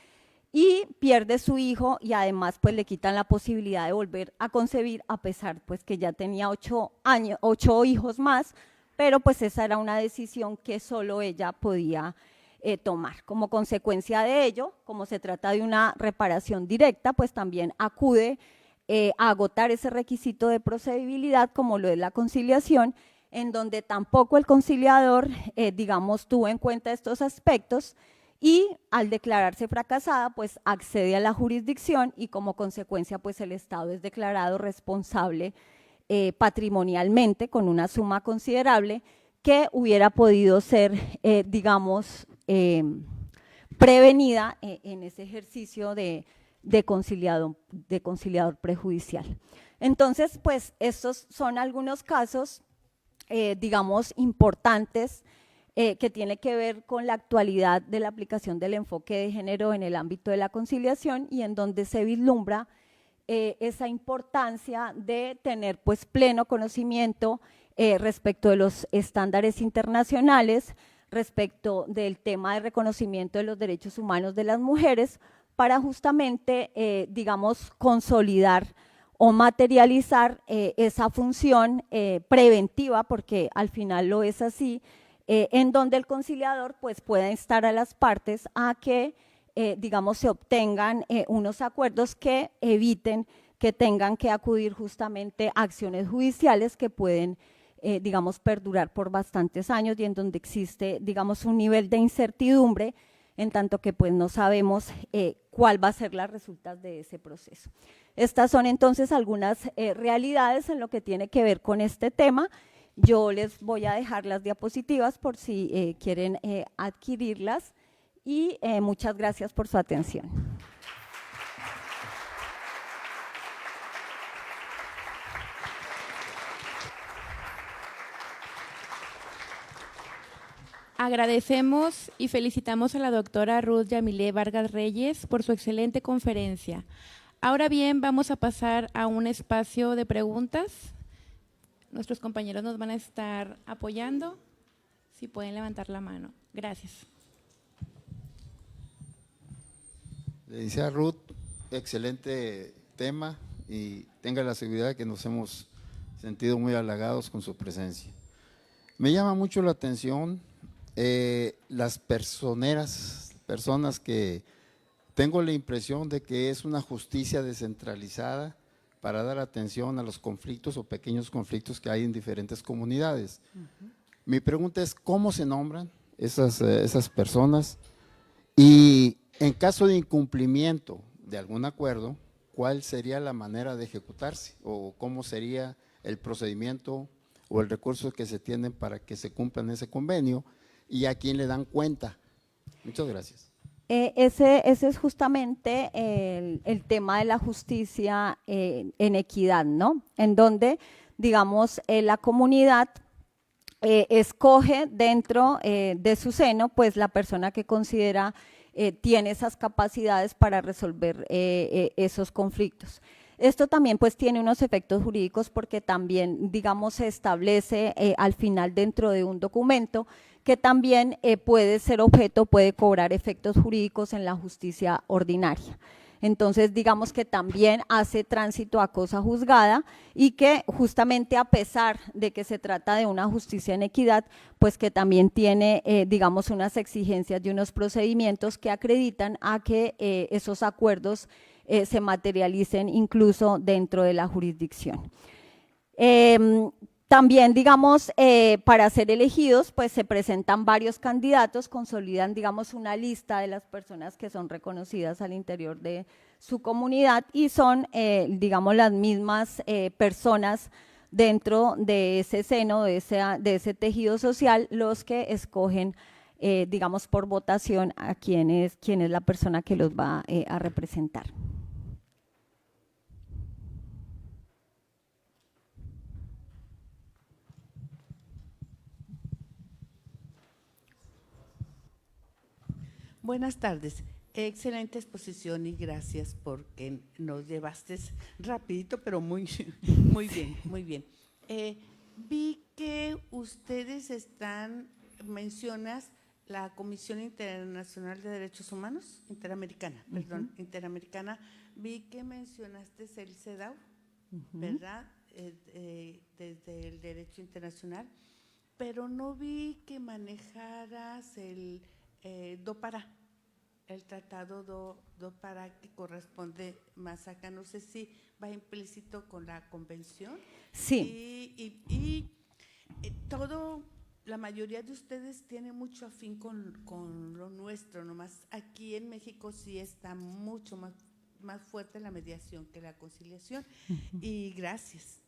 y pierde su hijo y además pues le quitan la posibilidad de volver a concebir a pesar pues que ya tenía 8 hijos más, pero pues esa era una decisión que solo ella podía tomar. Como consecuencia de ello, como se trata de una reparación directa, pues también acude a agotar ese requisito de procedibilidad como lo es la conciliación, en donde tampoco el conciliador, digamos, tuvo en cuenta estos aspectos y al declararse fracasada, pues accede a la jurisdicción y como consecuencia, pues el Estado es declarado responsable patrimonialmente con una suma considerable que hubiera podido ser, digamos, prevenida en ese ejercicio de conciliador prejudicial. Entonces, pues estos son algunos casos, digamos, importantes que tiene que ver con la actualidad de la aplicación del enfoque de género en el ámbito de la conciliación y en donde se vislumbra esa importancia de tener pues pleno conocimiento respecto de los estándares internacionales, respecto del tema de reconocimiento de los derechos humanos de las mujeres, para justamente, digamos, consolidar o materializar esa función preventiva, porque al final lo es así, en donde el conciliador pues pueda instar a las partes a que digamos se obtengan unos acuerdos que eviten que tengan que acudir justamente a acciones judiciales que pueden digamos perdurar por bastantes años y en donde existe digamos un nivel de incertidumbre en tanto que pues no sabemos cuál va a ser las resultas de ese proceso. Estas son entonces algunas realidades en lo que tiene que ver con este tema. Yo les voy a dejar las diapositivas por si quieren adquirirlas y muchas gracias por su atención. Agradecemos y felicitamos a la doctora Ruth Yamilé Vargas Reyes por su excelente conferencia. Ahora bien, vamos a pasar a un espacio de preguntas. nuestros compañeros nos van a estar apoyando. Si pueden levantar la mano. Gracias. Licenciada Ruth, excelente tema y tenga la seguridad que nos hemos sentido muy halagados con su presencia. Me llama mucho la atención las personas que tengo la impresión de que es una justicia descentralizada para dar atención a los conflictos o pequeños conflictos que hay en diferentes comunidades. Mi pregunta es, ¿cómo se nombran esas personas? Y en caso de incumplimiento de algún acuerdo, ¿cuál sería la manera de ejecutarse? ¿O cómo sería el procedimiento o el recurso que se tienen para que se cumplan ese convenio? ¿Y a quién le dan cuenta? Muchas gracias. Ese es justamente el tema de la justicia en equidad, ¿no? En donde, digamos, la comunidad escoge dentro de su seno, pues la persona que considera tiene esas capacidades para resolver esos conflictos. Esto también pues tiene unos efectos jurídicos porque también, digamos, se establece al final dentro de un documento que también puede ser objeto, puede cobrar efectos jurídicos en la justicia ordinaria. Entonces, digamos que también hace tránsito a cosa juzgada y que justamente a pesar de que se trata de una justicia en equidad, pues que también tiene, digamos, unas exigencias y unos procedimientos que acreditan a que esos acuerdos se materialicen incluso dentro de la jurisdicción. También, digamos, para ser elegidos, pues se presentan varios candidatos, consolidan, digamos, una lista de las personas que son reconocidas al interior de su comunidad y son, digamos, las mismas personas dentro de ese seno, de ese tejido social, los que escogen, digamos, por votación a quién es la persona que los va a representar. Buenas tardes. Excelente exposición y gracias porque nos llevaste rapidito, pero muy bien, muy bien. Vi que ustedes mencionas la Comisión Internacional de Derechos Humanos, Interamericana, Interamericana. Vi que mencionaste el CEDAW, ¿verdad? Desde el derecho internacional, pero no vi que manejaras el DOPARA, el tratado DOPARA que corresponde más acá, no sé si va implícito con la convención. Sí. Y la mayoría de ustedes tiene mucho afín con lo nuestro, nomás aquí en México sí está mucho más fuerte la mediación que la conciliación. Y gracias.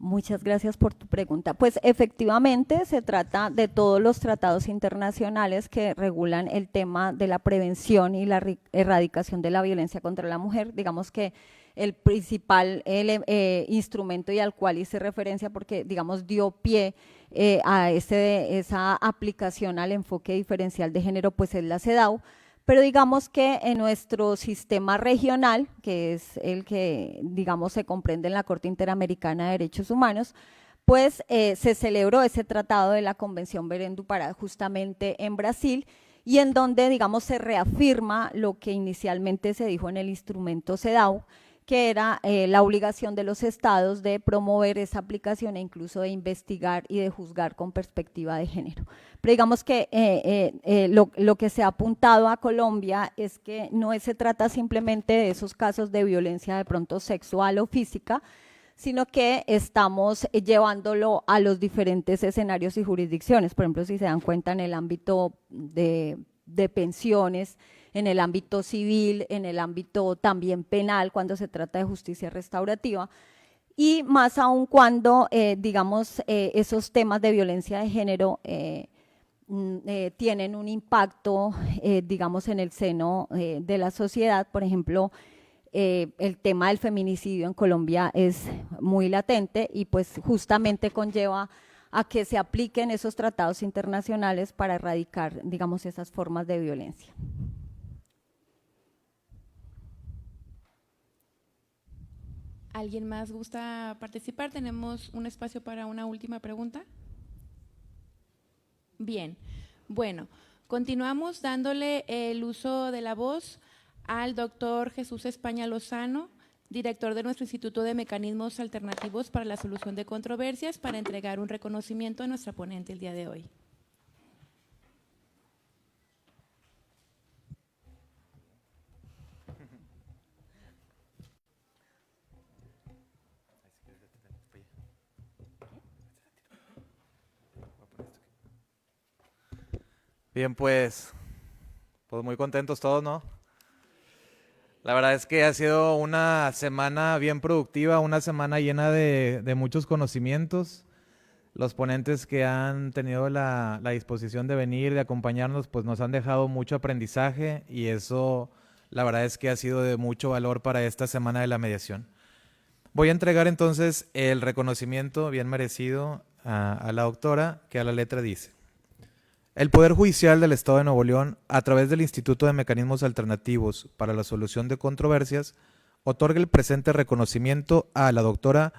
Muchas gracias por tu pregunta. Pues efectivamente se trata de todos los tratados internacionales que regulan el tema de la prevención y la erradicación de la violencia contra la mujer. Digamos que el principal instrumento y al cual hice referencia porque, digamos, dio pie a esa aplicación al enfoque diferencial de género, pues es la CEDAW. Pero digamos que en nuestro sistema regional, que es el que, digamos, se comprende en la Corte Interamericana de Derechos Humanos, pues se celebró ese tratado de la Convención Belém do Pará justamente en Brasil y en donde, digamos, se reafirma lo que inicialmente se dijo en el instrumento CEDAW, que era la obligación de los estados de promover esa aplicación e incluso de investigar y de juzgar con perspectiva de género. Pero digamos que lo que se ha apuntado a Colombia es que no se trata simplemente de esos casos de violencia de pronto sexual o física, sino que estamos llevándolo a los diferentes escenarios y jurisdicciones. Por ejemplo, si se dan cuenta en el ámbito de pensiones, en el ámbito civil, en el ámbito también penal, cuando se trata de justicia restaurativa, y más aún cuando, digamos, esos temas de violencia de género tienen un impacto, digamos, en el seno de la sociedad. Por ejemplo, el tema del feminicidio en Colombia es muy latente y pues justamente conlleva a que se apliquen esos tratados internacionales para erradicar, digamos, esas formas de violencia. ¿Alguien más gusta participar? Tenemos un espacio para una última pregunta. Bien, bueno, continuamos dándole el uso de la voz al doctor Jesús España Lozano, director de nuestro Instituto de Mecanismos Alternativos para la Solución de Controversias, para entregar un reconocimiento a nuestra ponente el día de hoy. Bien, pues muy contentos todos, ¿no? La verdad es que ha sido una semana bien productiva, una semana llena de muchos conocimientos. Los ponentes que han tenido la disposición de venir, de acompañarnos, pues nos han dejado mucho aprendizaje y eso, la verdad es que ha sido de mucho valor para esta semana de la mediación. Voy a entregar entonces el reconocimiento bien merecido a la doctora, que a la letra dice: el Poder Judicial del Estado de Nuevo León, a través del Instituto de Mecanismos Alternativos para la Solución de Controversias, otorga el presente reconocimiento a la doctora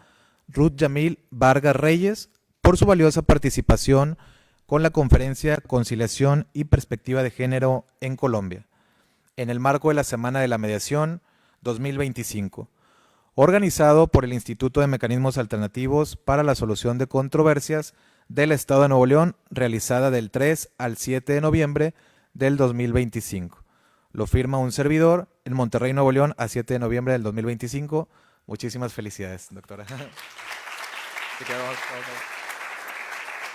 Ruth Yamil Vargas Reyes por su valiosa participación con la conferencia Conciliación y Perspectiva de Género en Colombia, en el marco de la Semana de la Mediación 2025, organizado por el Instituto de Mecanismos Alternativos para la Solución de Controversias del Estado de Nuevo León, realizada del 3 al 7 de noviembre del 2025. Lo firma un servidor en Monterrey, Nuevo León, a 7 de noviembre del 2025. Muchísimas felicidades, doctora.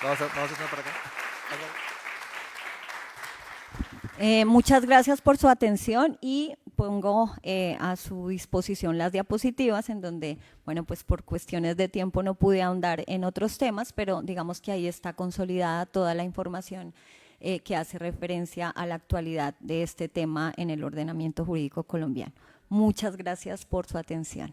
Vamos a para acá. Muchas gracias por su atención y pongo a su disposición las diapositivas en donde, bueno, pues por cuestiones de tiempo no pude ahondar en otros temas, pero digamos que ahí está consolidada toda la información que hace referencia a la actualidad de este tema en el ordenamiento jurídico colombiano. Muchas gracias por su atención.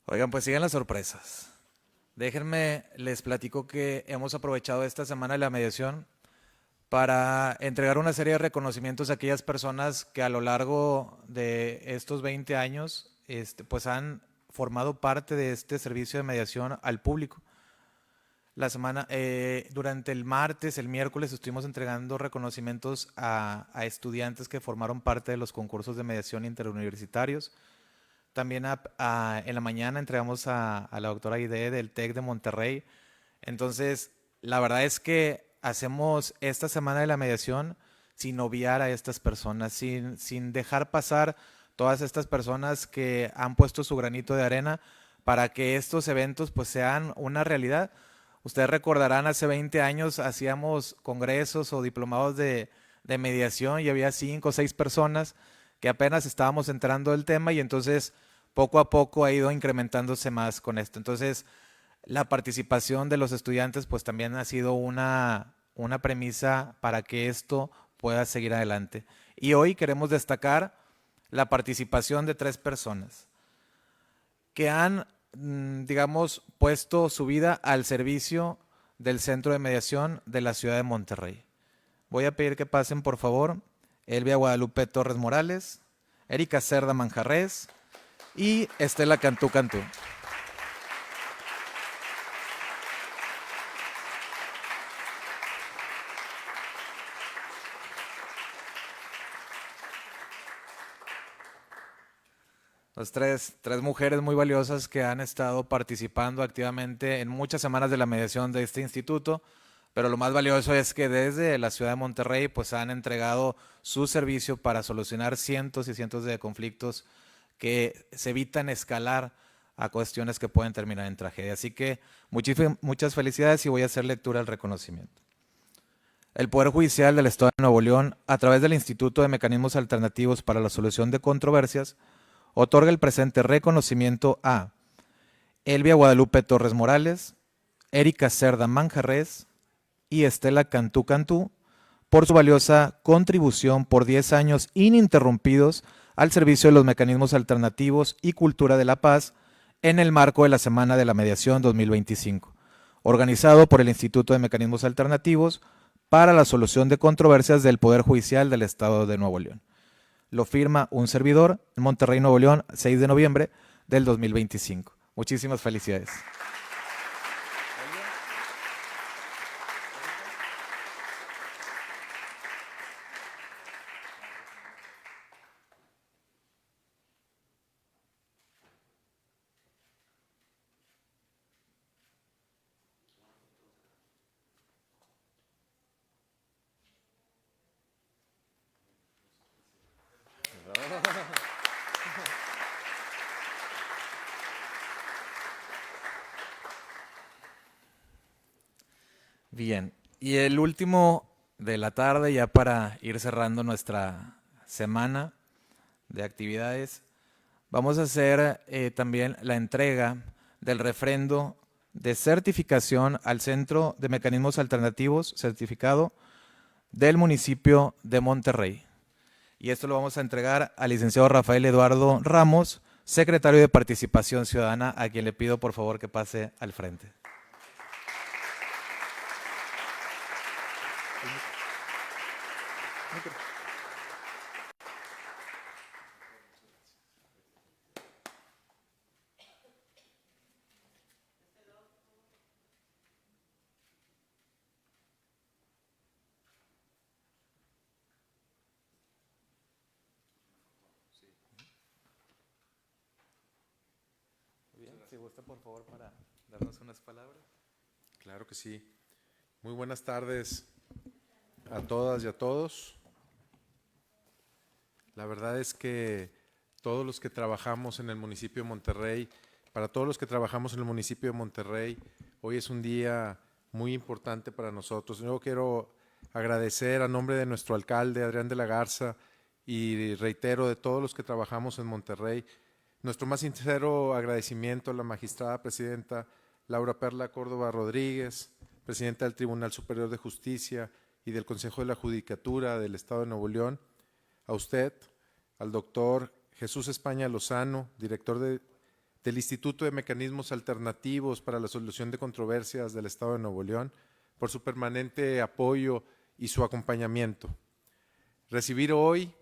Oigan, pues siguen las sorpresas. Déjenme, les platico que hemos aprovechado esta semana de la mediación para entregar una serie de reconocimientos a aquellas personas que a lo largo de estos 20 años pues han formado parte de este servicio de mediación al público. La semana, durante el martes, el miércoles, estuvimos entregando reconocimientos a estudiantes que formaron parte de los concursos de mediación interuniversitarios. También en la mañana entregamos a la doctora Aide del TEC de Monterrey. Entonces, la verdad es que hacemos esta semana de la mediación sin obviar a estas personas, sin dejar pasar todas estas personas que han puesto su granito de arena para que estos eventos pues sean una realidad. Ustedes recordarán, hace 20 años hacíamos congresos o diplomados de mediación y había 5 o 6 personas que apenas estábamos entrando del tema y entonces poco a poco ha ido incrementándose más con esto. Entonces, la participación de los estudiantes pues también ha sido una premisa para que esto pueda seguir adelante. Y hoy queremos destacar la participación de 3 personas que han, digamos, puesto su vida al servicio del Centro de Mediación de la ciudad de Monterrey. Voy a pedir que pasen, por favor, Elvia Guadalupe Torres Morales, Erika Cerda Manjarres y Estela Cantú Cantú. tres mujeres muy valiosas que han estado participando activamente en muchas semanas de la mediación de este instituto, pero lo más valioso es que desde la ciudad de Monterrey pues han entregado su servicio para solucionar cientos y cientos de conflictos que se evitan escalar a cuestiones que pueden terminar en tragedia. Así que muchas felicidades y voy a hacer lectura del reconocimiento. El Poder Judicial del Estado de Nuevo León, a través del Instituto de Mecanismos Alternativos para la Solución de Controversias, otorga el presente reconocimiento a Elvia Guadalupe Torres Morales, Erika Cerda Manjarres y Estela Cantú Cantú por su valiosa contribución por 10 años ininterrumpidos al servicio de los mecanismos alternativos y cultura de la paz en el marco de la Semana de la Mediación 2025, organizado por el Instituto de Mecanismos Alternativos para la Solución de Controversias del Poder Judicial del Estado de Nuevo León. Lo firma un servidor en Monterrey, Nuevo León, 6 de noviembre del 2025. Muchísimas felicidades. Bien, y el último de la tarde, ya para ir cerrando nuestra semana de actividades, vamos a hacer también la entrega del refrendo de certificación al Centro de Mecanismos Alternativos certificado del municipio de Monterrey. Y esto lo vamos a entregar al licenciado Rafael Eduardo Ramos, secretario de Participación Ciudadana, a quien le pido por favor que pase al frente. Bien, si gusta por favor para darnos unas palabras. Claro que sí. Muy buenas tardes a todas y a todos. La verdad es que todos los que trabajamos en el municipio de Monterrey, para todos los que trabajamos en el municipio de Monterrey, hoy es un día muy importante para nosotros. Yo quiero agradecer a nombre de nuestro alcalde, Adrián de la Garza, y reitero de todos los que trabajamos en Monterrey, nuestro más sincero agradecimiento a la magistrada presidenta Laura Perla Córdoba Rodríguez, presidenta del Tribunal Superior de Justicia y del Consejo de la Judicatura del Estado de Nuevo León, a usted, al doctor Jesús España Lozano, director del Instituto de Mecanismos Alternativos para la Solución de Controversias del Estado de Nuevo León, por su permanente apoyo y su acompañamiento. Recibir hoy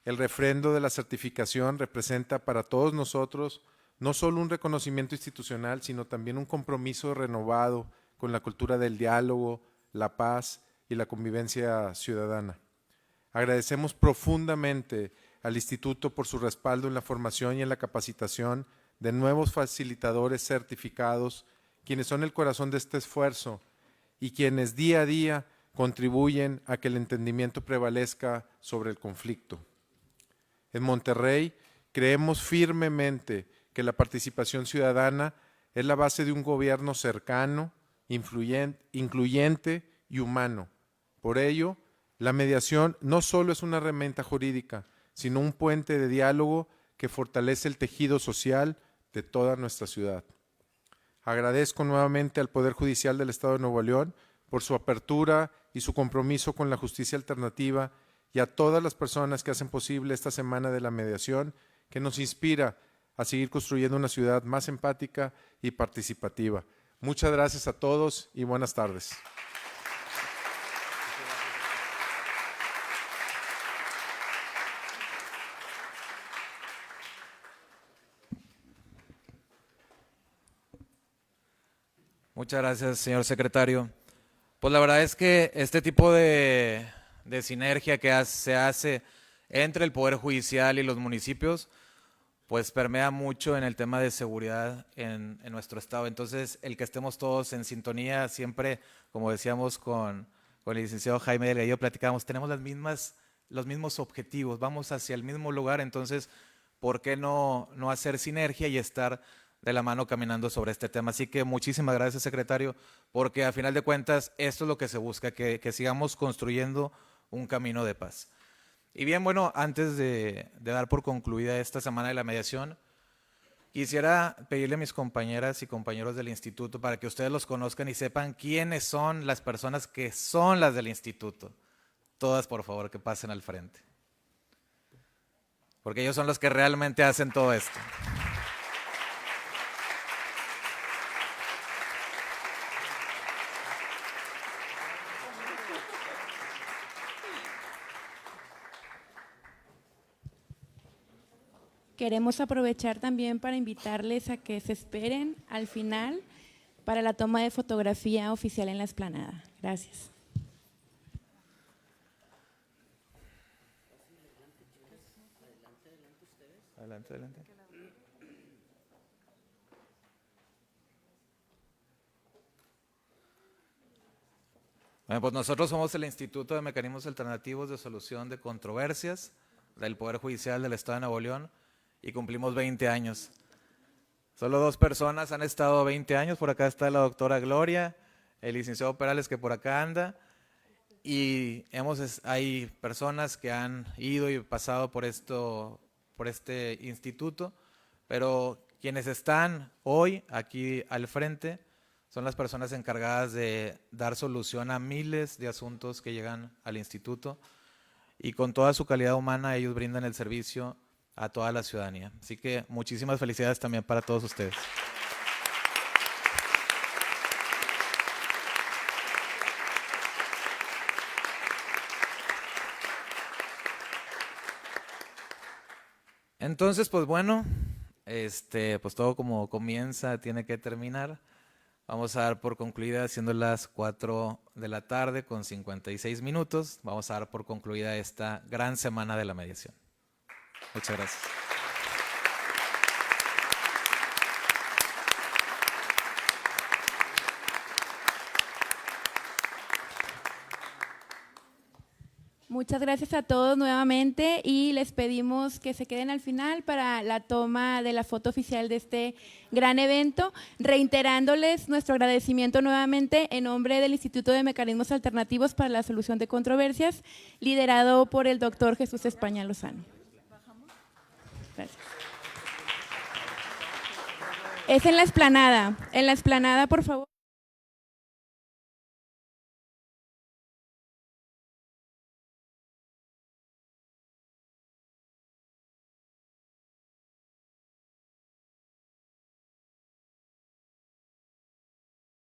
el refrendo de la certificación representa para todos nosotros no solo un reconocimiento institucional, sino también un compromiso renovado con la cultura del diálogo, la paz y la convivencia ciudadana. Agradecemos profundamente al Instituto por su respaldo en la formación y en la capacitación de nuevos facilitadores certificados, quienes son el corazón de este esfuerzo y quienes día a día contribuyen a que el entendimiento prevalezca sobre el conflicto. En Monterrey creemos firmemente que la participación ciudadana es la base de un gobierno cercano, incluyente y humano. Por ello, la mediación no solo es una herramienta jurídica, sino un puente de diálogo que fortalece el tejido social de toda nuestra ciudad. Agradezco nuevamente al Poder Judicial del Estado de Nuevo León por su apertura y su compromiso con la justicia alternativa y a todas las personas que hacen posible esta Semana de la Mediación, que nos inspira a seguir construyendo una ciudad más empática y participativa. Muchas gracias a todos y buenas tardes. Muchas gracias, señor secretario. Pues la verdad es que este tipo de sinergia que se hace entre el Poder Judicial y los municipios, pues permea mucho en el tema de seguridad en nuestro estado. Entonces, el que estemos todos en sintonía, siempre, como decíamos con el licenciado Jaime Delgadillo, platicábamos, tenemos los mismos objetivos, vamos hacia el mismo lugar, entonces, ¿por qué no hacer sinergia y estar de la mano caminando sobre este tema? Así que muchísimas gracias, secretario, porque a final de cuentas esto es lo que se busca, que sigamos construyendo un camino de paz. Y bien, bueno, antes de dar por concluida esta semana de la mediación, quisiera pedirle a mis compañeras y compañeros del instituto para que ustedes los conozcan y sepan quiénes son las personas que son las del instituto. Todas, por favor, que pasen al frente. Porque ellos son los que realmente hacen todo esto. Queremos aprovechar también para invitarles a que se esperen al final para la toma de fotografía oficial en la explanada. Gracias. Adelante, adelante. Bueno, pues nosotros somos el Instituto de Mecanismos Alternativos de Solución de Controversias del Poder Judicial del Estado de Nuevo León y cumplimos 20 años. Solo 2 personas han estado 20 años, por acá está la doctora Gloria, el licenciado Perales que por acá anda, y hay personas que han ido y pasado por este instituto, pero quienes están hoy aquí al frente son las personas encargadas de dar solución a miles de asuntos que llegan al instituto, y con toda su calidad humana ellos brindan el servicio a toda la ciudadanía. Así que muchísimas felicidades también para todos ustedes. Entonces, pues bueno, pues todo como comienza tiene que terminar. Vamos a dar por concluida, siendo las 4 de la tarde con 56 minutos, vamos a dar por concluida esta gran semana de la mediación. Muchas gracias. Muchas gracias a todos nuevamente y les pedimos que se queden al final para la toma de la foto oficial de este gran evento, reiterándoles nuestro agradecimiento nuevamente en nombre del Instituto de Mecanismos Alternativos para la Solución de Controversias, liderado por el doctor Jesús España Lozano. Gracias. Es en la explanada, por favor.